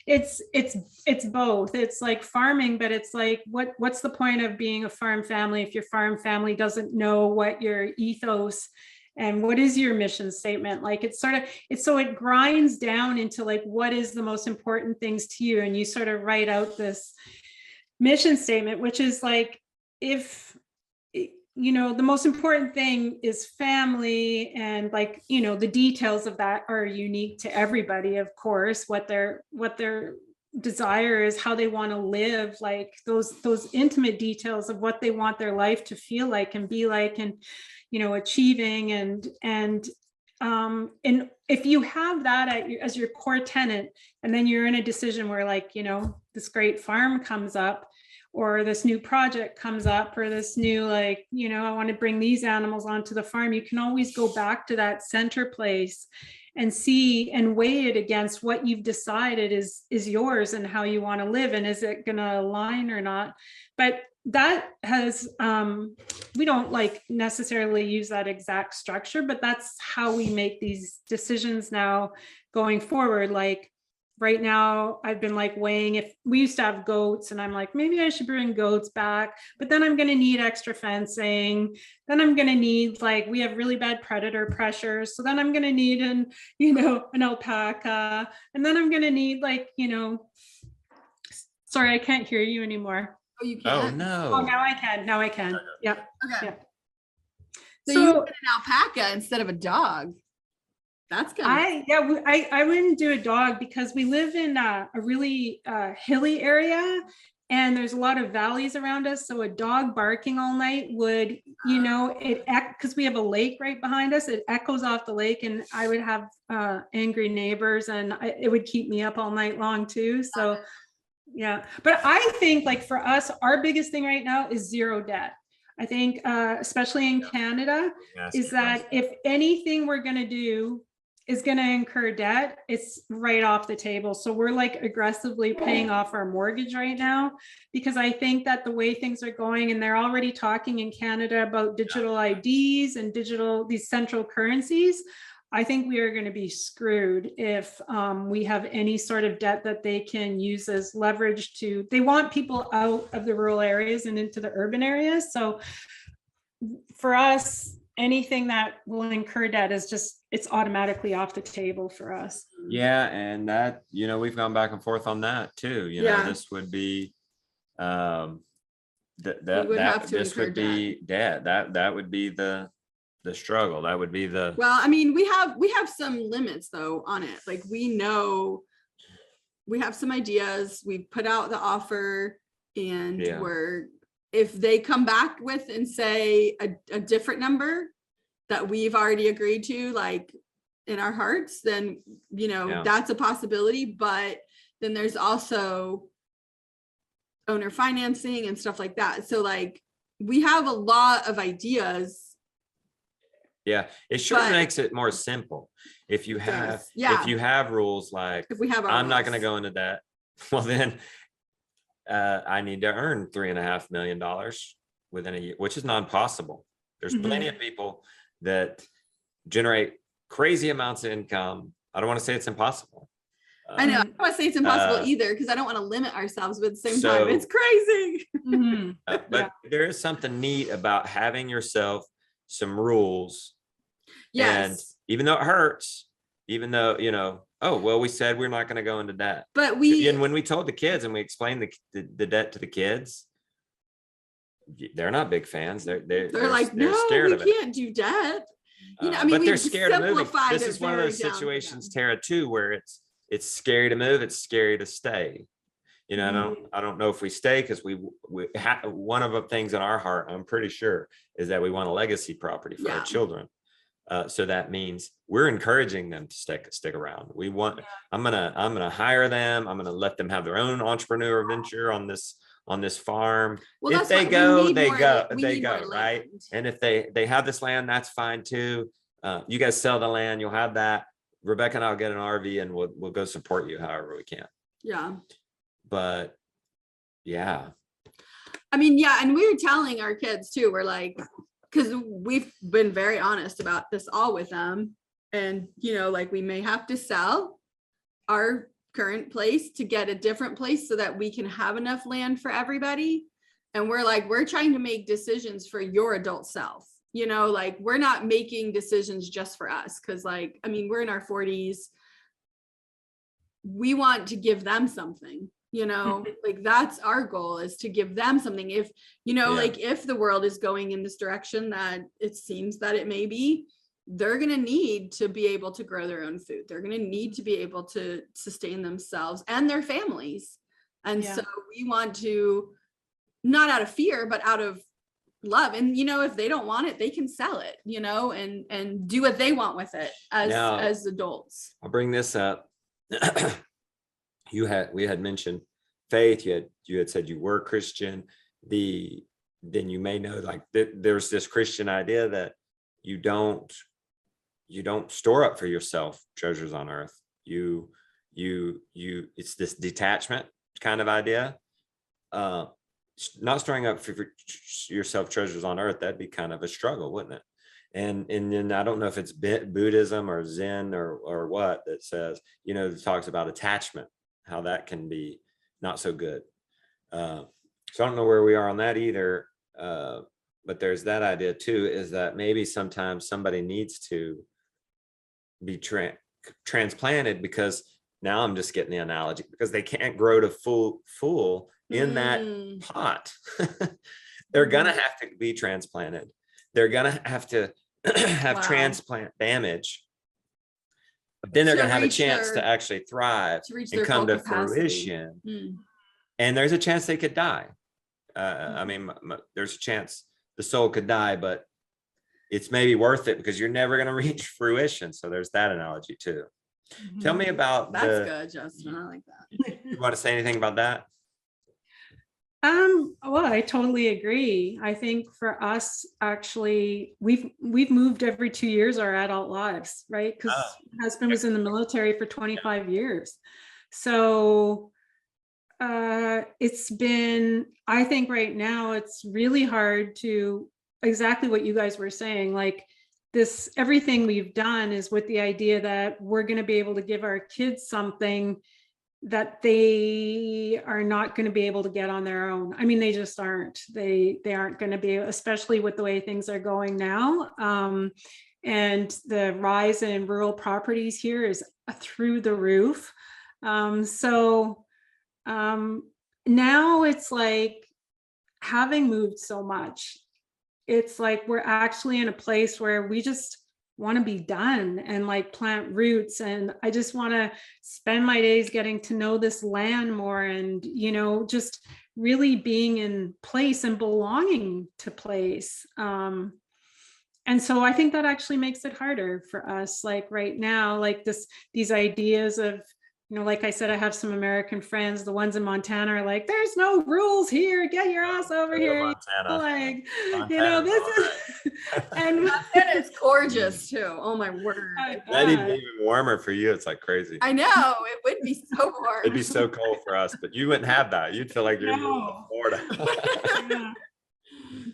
it's both. It's like farming, but it's like, what's the point of being a farm family if your farm family doesn't know what your ethos and what is your mission statement? Like, so it grinds down into like, what is the most important things to you? And you sort of write out this mission statement, which is like, if the most important thing is family, and like, the details of that are unique to everybody, of course, what their desire is, how they want to live, like those intimate details of what they want their life to feel like and be like, and, achieving and if you have that as your core tenet, and then you're in a decision where, like, this great farm comes up, or this new project comes up, or this new, like, I want to bring these animals onto the farm, you can always go back to that center place and see and weigh it against what you've decided is yours and how you want to live, and is it going to align or not. But that has, we don't like necessarily use that exact structure, but that's how we make these decisions now going forward. Like, right now, I've been like weighing, if we used to have goats, and I'm like, maybe I should bring goats back, but then I'm going to need extra fencing. Then I'm going to need, like, we have really bad predator pressures. So then I'm going to need an alpaca. And then I'm going to need, like, sorry, I can't hear you anymore. Oh, you can't? Oh, no. Oh, now I can. Yeah. Okay. Yeah. So you get an alpaca instead of a dog. That's good. I wouldn't do a dog because we live in a really hilly area, and there's a lot of valleys around us. So a dog barking all night would, because we have a lake right behind us, it echoes off the lake, and I would have angry neighbors, and it would keep me up all night long too. So yeah, but I think, like, for us, our biggest thing right now is zero debt. I think, especially in Canada, is that if anything we're going to do is going to incur debt, it's right off the table. So we're like aggressively paying off our mortgage right now, because I think that the way things are going, and they're already talking in Canada about digital IDs and these central currencies, I think we are going to be screwed if we have any sort of debt that they can use as leverage to, they want people out of the rural areas and into the urban areas. So for us, anything that will incur debt is just, it's automatically off the table for us. Yeah, and that, we've gone back and forth on that too. This would be this would be debt. That would be the struggle. That would be the well, I mean, we have some limits though on it. Like we know we have some ideas. We put out the offer, and if they come back with and say a different number that we've already agreed to, like in our hearts, then, that's a possibility. But then there's also owner financing and stuff like that. So like we have a lot of ideas. Yeah, it sure makes it more simple. If you have rules like, if we have I'm not going to go into debt, well then I need to earn $3.5 million within a year, which is not possible. There's plenty of people that generate crazy amounts of income. I don't want to say it's impossible. I know. I don't want to say it's impossible either, because I don't want to limit ourselves, but at the same time, it's crazy. But there is something neat about having yourself some rules. Yes. And even though it hurts, even though, oh, well, we said we're not going to go into debt. But and when we told the kids and we explained the debt to the kids, they're not big fans. They're like, no, we can't do debt. I mean, but they're scared of moving. This is one of those situations, Tara, too, where it's scary to move. It's scary to stay. I don't know if we stay, because we one of the things in our heart, I'm pretty sure, is that we want a legacy property for our children. So that means we're encouraging them to stick around. We want. I'm gonna hire them. I'm gonna let them have their own entrepreneur venture on this farm. Well, if they go, they go, right? And if they have this land, that's fine too. You guys sell the land, you'll have that. Rebecca and I'll get an RV and we'll go support you however we can. Yeah. But yeah. I mean, and we were telling our kids too, we're like, because we've been very honest about this all with them. And, like we may have to sell our current place to get a different place so that we can have enough land for everybody. And we're trying to make decisions for your adult self. Like we're not making decisions just for us. Cause we're in our 40s. We want to give them something, like that's our goal, is to give them something. If, like if the world is going in this direction that it seems that it may be, they're going to need to be able to grow their own food. They're going to need to be able to sustain themselves and their families. And so we want to, not out of fear, but out of love. And, if they don't want it, they can sell it, and do what they want with it as adults. I'll bring this up. We had mentioned faith. You had said you were Christian. Then you may know, like there's this Christian idea that you don't store up for yourself treasures on earth. You it's this detachment kind of idea. Not storing up for yourself treasures on earth, that'd be kind of a struggle, wouldn't it? And then I don't know if it's Buddhism or Zen or what that says, it talks about attachment, how that can be not so good. So I don't know where we are on that either. But there's that idea too, is that maybe sometimes somebody needs to be transplanted, because now I'm just getting the analogy, because they can't grow to full in that pot. They're gonna have to be transplanted. They're gonna have to have transplant damage, but then they're gonna have a chance to actually thrive and come to fruition. And there's a chance they could die. I mean, there's a chance the soul could die, but it's maybe worth it because you're never going to reach fruition. So there's that analogy too. Tell me about that's good, Justin. I like that. You want to say anything about that? Well, I totally agree. I think for us, actually, we've moved every 2 years our adult lives, right? Because my husband was in the military for 25 years. So it's been, I think right now it's really hard to, exactly what you guys were saying, like this, everything we've done is with the idea that we're going to be able to give our kids something that they are not going to be able to get on their own. I mean, they just aren't. They aren't going to be, especially with the way things are going now. And the rise in rural properties here is through the roof. So now it's like, having moved so much, it's like we're actually in a place where we just want to be done and like plant roots, and I just want to spend my days getting to know this land more, and just really being in place and belonging to place. And so I think that actually makes it harder for us, like right now, like these ideas of, like I said, I have some American friends. The ones in Montana are like, there's no rules here. Get your ass over here. Montana. Like, Montana, this is, and Montana is gorgeous too. Oh my word. That'd be even warmer for you. It's like crazy. I know, it would be so warm. It'd be so cold for us, but you wouldn't have that. You'd feel like you're in Florida. Yeah.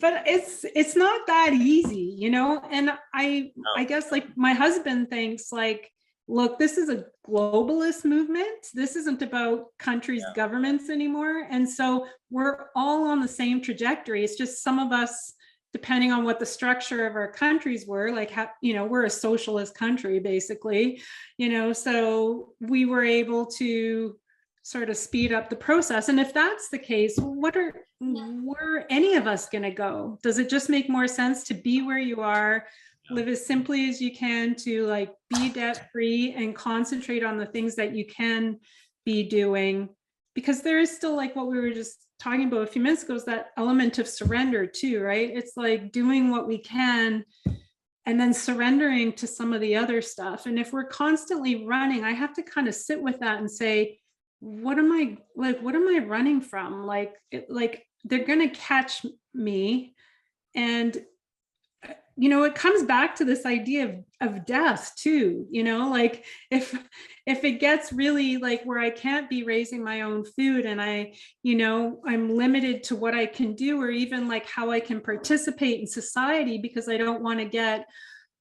But it's not that easy, and I guess like my husband thinks like, look, this is a globalist movement. This isn't about countries' governments anymore. And so we're all on the same trajectory. It's just some of us, depending on what the structure of our countries were, like, we're a socialist country, basically, so we were able to sort of speed up the process. And if that's the case, where any of us going to go? Does it just make more sense to be where you are, live as simply as you can, to like be debt free and concentrate on the things that you can be doing? Because there is still, like what we were just talking about a few minutes ago, is that element of surrender too, right? It's like doing what we can and then surrendering to some of the other stuff. And if we're constantly running, I have to kind of sit with that and say, what am I running from? Like they're going to catch me. And, it comes back to this idea of death too, like if it gets really like where I can't be raising my own food, and I'm limited to what I can do, or even like how I can participate in society, because I don't want to get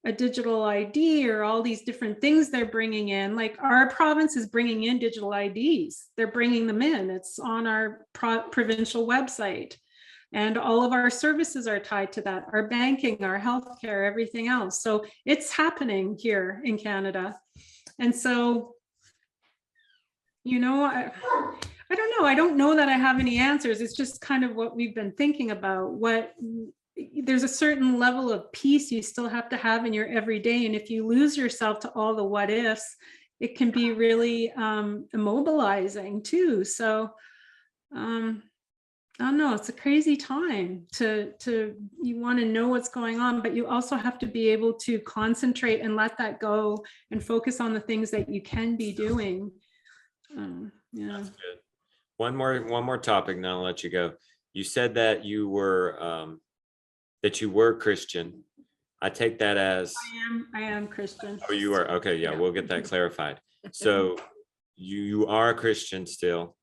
a digital ID or all these different things they're bringing in. Like our province is bringing in digital IDs. They're bringing them in. It's on our provincial website. And all of our services are tied to that, our banking, our healthcare, everything else. So it's happening here in Canada. And so, I don't know. I don't know that I have any answers. It's just kind of what we've been thinking about. There's a certain level of peace you still have to have in your everyday. And if you lose yourself to all the what ifs, it can be really immobilizing too. So, I don't know, it's a crazy time you want to know what's going on, but you also have to be able to concentrate and let that go and focus on the things that you can be doing. That's good. One more topic, and then I'll let you go. You said that you were Christian. I take that as I am Christian. Oh, you are? Okay, yeah, we'll get that clarified. So you are a Christian still.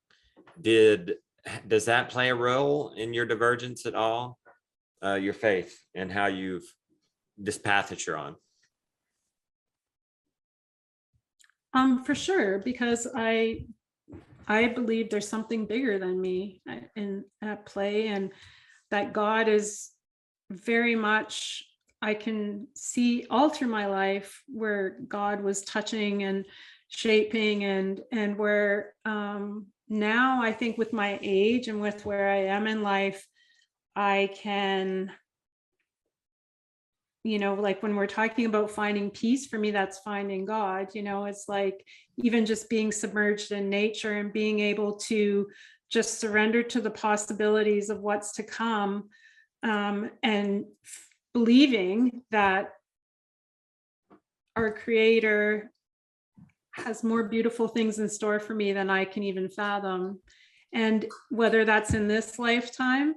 Does that play a role in your divergence at all? Your faith and how this path that you're on? For sure, because I believe there's something bigger than me at play, and that God is very much, I can see all through my life where God was touching and shaping, and where now I think with my age and with where I am in life, I can, like when we're talking about finding peace, for me, that's finding God. It's like even just being submerged in nature and being able to just surrender to the possibilities of what's to come, and believing that our Creator has more beautiful things in store for me than I can even fathom. And whether that's in this lifetime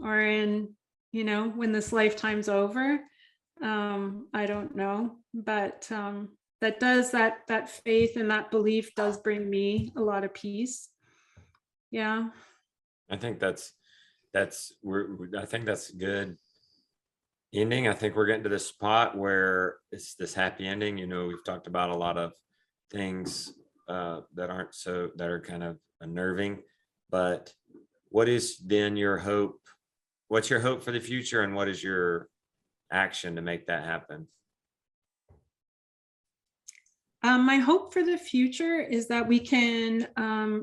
or in, when this lifetime's over, I don't know, but that faith and that belief does bring me a lot of peace. Yeah. I think that's good ending. I think we're getting to this spot where it's this happy ending. We've talked about a lot of things that are kind of unnerving, but what is then your hope? What's your hope for the future, and what is your action to make that happen? My hope for the future is that we can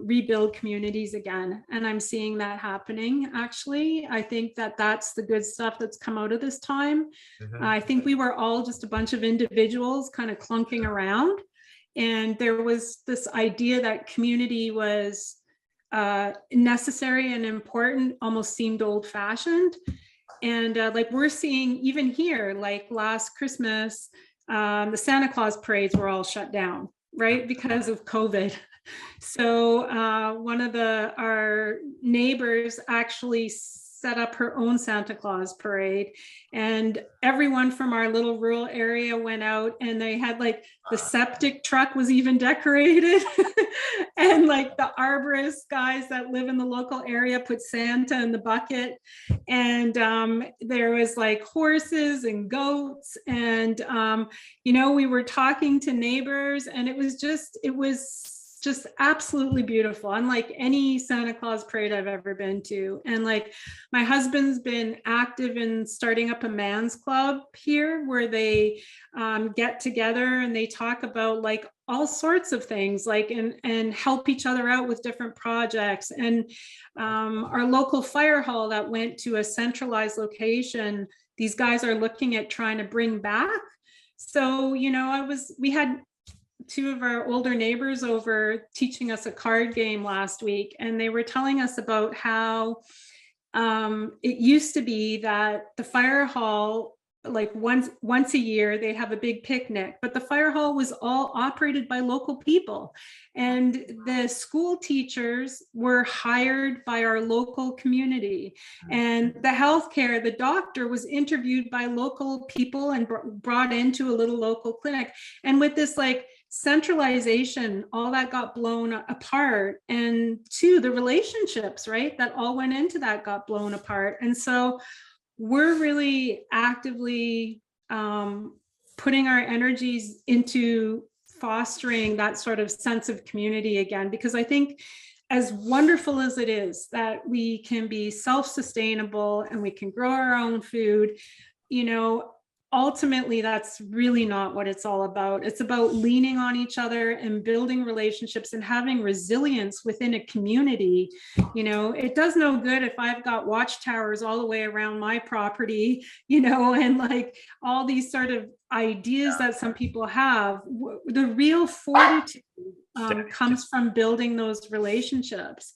rebuild communities again. And I'm seeing that happening, actually. I think that that's the good stuff that's come out of this time. I think we were all just a bunch of individuals kind of clunking around. And there was this idea that community was necessary and important, almost seemed old fashioned. And like we're seeing even here, like last Christmas, the Santa Claus parades were all shut down, right? Because of COVID. So one of our neighbors actually set up her own Santa Claus parade, and everyone from our little rural area went out, and they had like the septic truck was even decorated. And like the arborist guys that live in the local area put Santa in the bucket, and there was like horses and goats, and we were talking to neighbors, and it was just absolutely beautiful, unlike any Santa Claus parade I've ever been to. And like my husband's been active in starting up a man's club here, where they get together and they talk about like all sorts of things, like and help each other out with different projects. And our local fire hall that went to a centralized location, these guys are looking at trying to bring back. So we had two of our older neighbors over teaching us a card game last week, and they were telling us about how it used to be that the fire hall, like once a year, they'd have a big picnic, but the fire hall was all operated by local people, and the school teachers were hired by our local community, and the healthcare, the doctor was interviewed by local people and brought into a little local clinic. And with this like centralization, all that got blown apart, and two, the relationships, right, that all went into that got blown apart. And so we're really actively putting our energies into fostering that sort of sense of community again, because I think as wonderful as it is that we can be self-sustainable and we can grow our own food, ultimately, that's really not what it's all about. It's about leaning on each other and building relationships and having resilience within a community. It does no good if I've got watchtowers all the way around my property, and like all these sort of ideas that some people have. The real fortitude comes from building those relationships.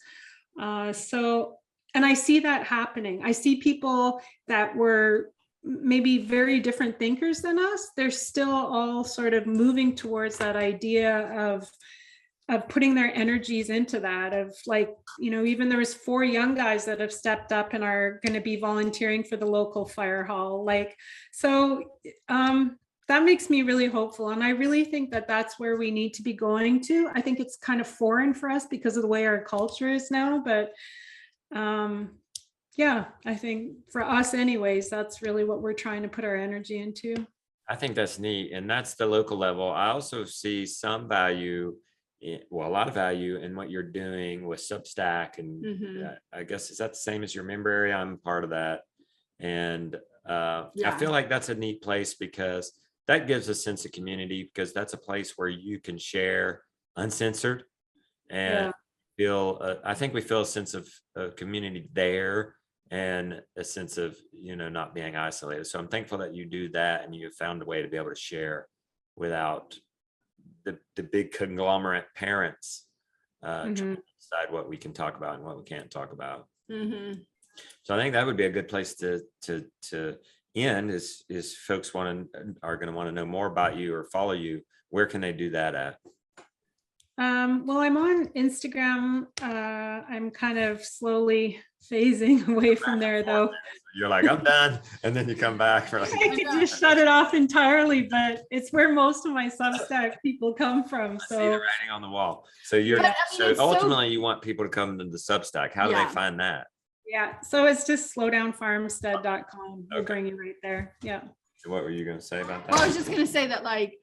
And I see that happening. I see people that were maybe very different thinkers than us. They're still all sort of moving towards that idea of putting their energies into that, of like, even there was 4 young guys that have stepped up and are going to be volunteering for the local fire hall. Like, so that makes me really hopeful. And I really think that that's where we need to be going to. I think it's kind of foreign for us because of the way our culture is now, but yeah, I think for us anyways, that's really what we're trying to put our energy into. I think that's neat. And that's the local level. I also see some value, a lot of value in what you're doing with Substack. And I guess, is that the same as your member area? I'm part of that. And I feel like that's a neat place because that gives a sense of community, because that's a place where you can share uncensored and I think we feel a sense of community there, and a sense of, not being isolated. So I'm thankful that you do that, and you have found a way to be able to share without the big conglomerate parents trying to decide what we can talk about and what we can't talk about. So I think that would be a good place to end, is folks are going to want to know more about you or follow you. Where can they do that at? Well, I'm on Instagram. I'm kind of slowly phasing away from there, though. You're like, I'm done. And then you come back for like, I could just shut it off entirely, but it's where most of my Substack people come from. So I see the writing on the wall. So ultimately you want people to come to the Substack. How do they find that? Yeah. So it's just slowdownfarmstead.com. We'll bring you right there. Yeah. So what were you going to say about that? Well, I was just going to say that, like,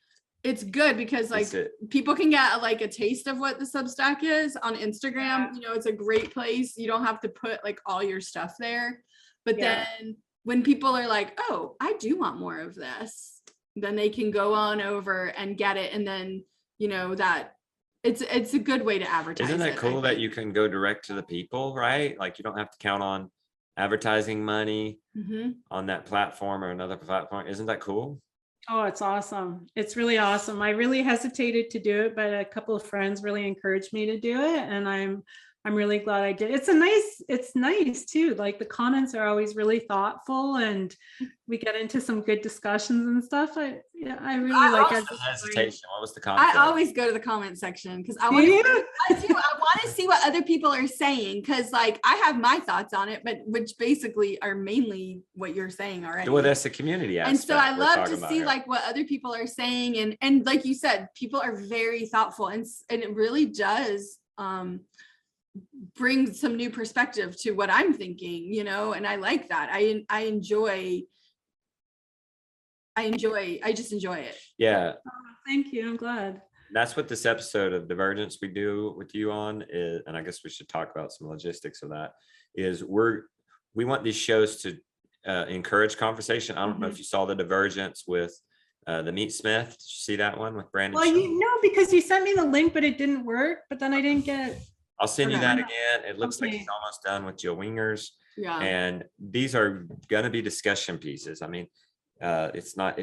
it's good because like people can get like a taste of what the Substack is on Instagram. You know, it's a great place. You don't have to put like all your stuff there. But then when people are like, oh, I do want more of this, then they can go on over and get it. And then, you know, that it's a good way to advertise. Isn't that cool that you can go direct to the people, right? Like you don't have to count on advertising money on that platform or another platform. Isn't that cool? Oh, it's awesome. It's really awesome. I really hesitated to do it, but a couple of friends really encouraged me to do it. And I'm really glad I did. It's nice too. Like the comments are always really thoughtful and we get into some good discussions and stuff. I really like it. Hesitation. What was the comment? I always go to the comment section because I want to see what other people are saying. Cause like I have my thoughts on it, but which basically are mainly what you're saying already. Well, that's the community aspect. And so I love to see like what other people are saying. And like you said, people are very thoughtful and it really does, bring some new perspective to what I'm thinking, you know, and I like that. I just enjoy it. Yeah. Oh, thank you. I'm glad. That's what this episode of Divergence we do with you on is, and I guess we should talk about some logistics of that, is we want these shows to encourage conversation. I don't know if you saw the Divergence with the Meat Smith. Did you see that one with Brandon? Well, because you sent me the link, but it didn't work, but then I didn't get. I'll send you that again. It looks like he's almost done with Jill Wingers. Yeah. And these are going to be discussion pieces. I mean, it's not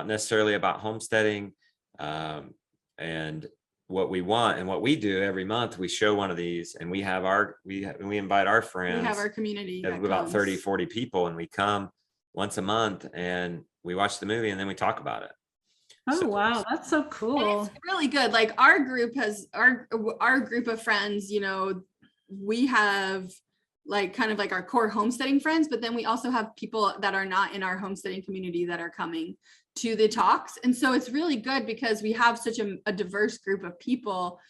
necessarily about homesteading. And what we want and what we do every month, we show one of these and we invite our friends. We have our community. About 30, 40 people, and we come once a month and we watch the movie and then we talk about it. Oh, wow. That's so cool. It's really good. Like our group has our group of friends, you know, we have like kind of like our core homesteading friends, but then we also have people that are not in our homesteading community that are coming to the talks. And so it's really good because we have such a diverse group of people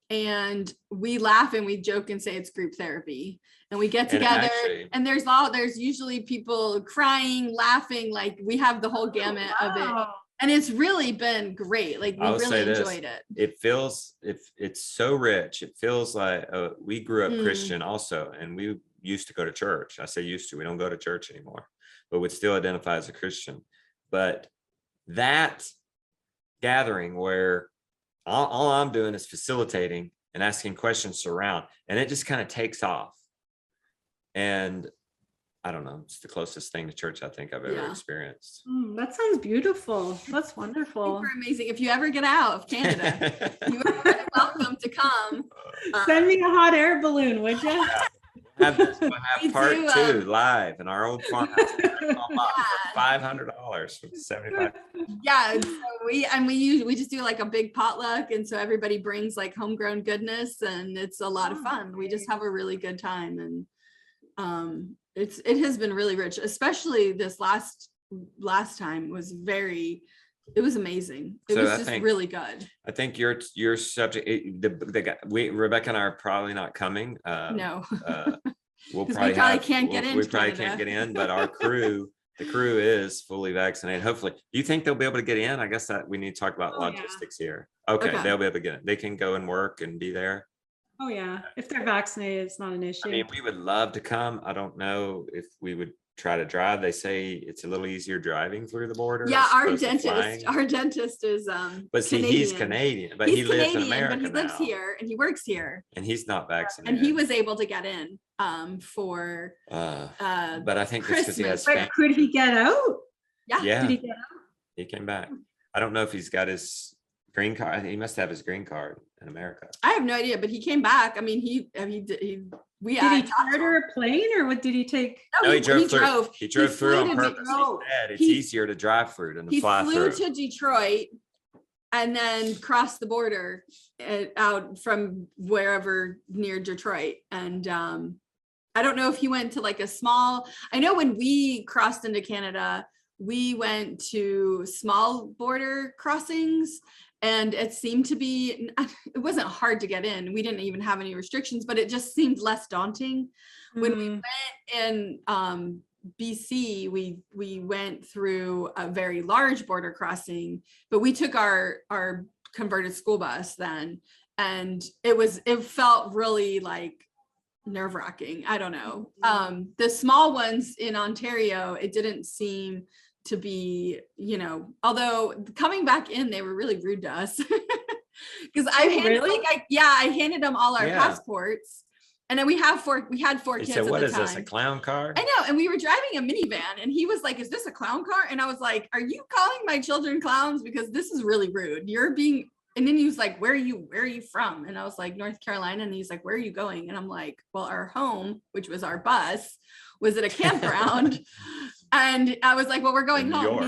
and we laugh and we joke and say it's group therapy and we get together and there's usually people crying, laughing, like we have the whole gamut of it. And it's really been great. Like we really enjoyed it. It feels, it's so rich. It feels like we grew up Christian also, and we used to go to church. I say used to, we don't go to church anymore, but would still identify as a Christian. But that gathering where all I'm doing is facilitating and asking questions around, and it just kind of takes off. And I don't know, it's the closest thing to church I think I've ever experienced. That sounds beautiful. That's wonderful. Super amazing. If you ever get out of Canada, you are welcome to come. Send me a hot air balloon, would you? We'll have part 2 live in our own farmhouse for $500 from 75. Yeah, so we just do like a big potluck, and so everybody brings like homegrown goodness, and it's a lot of fun. We just have a really good time, and it has been really rich, especially this last time was it was amazing. It was just really good. I think your subject, Rebecca and I are probably not coming. No, we probably can't get in. We probably Canada. Can't get in, but our crew, the crew is fully vaccinated. Hopefully, do you think they'll be able to get in? I guess that we need to talk about logistics here. Okay, they'll be able to get in. They can go and work and be there. Oh yeah, if they're vaccinated, it's not an issue. I mean, we would love to come. I don't know if we would try to drive. They say it's a little easier driving through the border. Yeah, our dentist is but see, Canadian. He's Canadian, but he lives in America, but he lives here and he works here. And he's not vaccinated. And he was able to get in for but I think Christmas. Because he has but could he get out? Yeah. Did he get out? He came back. I don't know if he's got his green card. He must have his green card in America. I have no idea, but he came back. I mean, did he charter a plane, or what did he take? No, he drove. He drove through on purpose. It's easier to drive through than to fly through. He flew to Detroit and then crossed the border out from wherever near Detroit. And I don't know if he went to like I know when we crossed into Canada, we went to small border crossings. And it seemed to be, it wasn't hard to get in. We didn't even have any restrictions, but it just seemed less daunting when we went in BC, we went through a very large border crossing, but we took our converted school bus then, and it felt really like nerve-wracking. I don't know. The small ones in Ontario, it didn't seem to be, you know, although coming back in, they were really rude to us. Because I handed them all our passports. And then we had four kids at the time. What is this, a clown car? I know. And we were driving a minivan, and he was like, is this a clown car? And I was like, are you calling my children clowns? Because this is really rude. And then he was like, where are you from? And I was like, North Carolina. And he's like, where are you going? And I'm like, well, our home, which was our bus, was at a campground. And I was like, well, we're going home.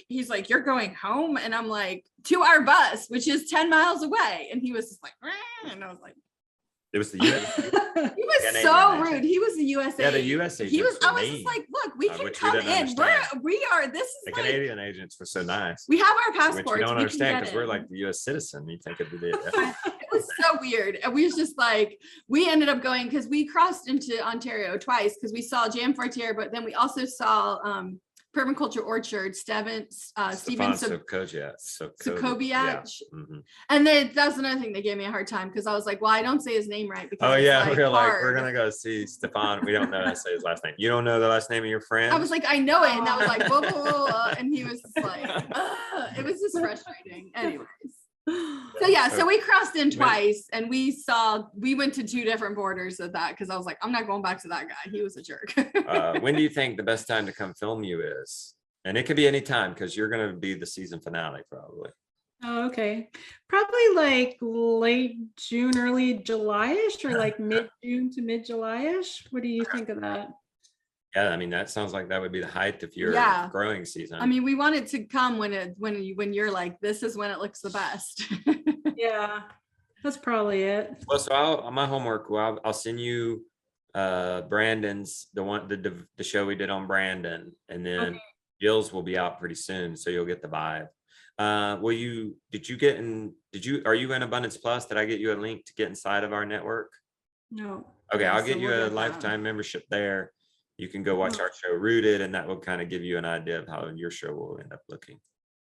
He's like, you're going home? And I'm like, to our bus, which is 10 miles away. And he was just like, and I was like, it was the US. He was so rude. He was the USA. Yeah, the US agents. I was just like, look, we can come in. This is the Canadian agents were so nice. We have our passports. Which you don't understand because we're like the US citizen. You think it'd be it was so weird. And we was just like, we ended up going because we crossed into Ontario twice because we saw Jam Fortier, but then we also saw Permaculture Orchard, Steven Sokobiec. And that was another thing they gave me a hard time because I was like, well, I don't say his name right. Because we're gonna go see Stefan. We don't know how to say his last name. You don't know the last name of your friend? I was like, I know it. And I was like, blah, blah, blah, blah. And he was just like, it was just frustrating. Anyways. So we crossed in twice, and we went to 2 different borders of that because I was like, I'm not going back to that guy. He was a jerk. When do you think the best time to come film you is? And it could be any time because you're going to be the season finale probably. Oh, okay. Probably like late June, early July-ish, or like mid-June to mid-July-ish. What do you think of that? Yeah, I mean, that sounds like that would be the height of your growing season. I mean, we want it to come when you're like, this is when it looks the best. Yeah, that's probably it. Well, so my homework, I'll send you Brandon's, the show we did on Brandon, and then Jill's will be out pretty soon, so you'll get the vibe. Are you in Abundance Plus? Did I get you a link to get inside of our network? No. Okay, I'll get you a lifetime membership there. You can go watch our show Rooted, and that will kind of give you an idea of how your show will end up looking.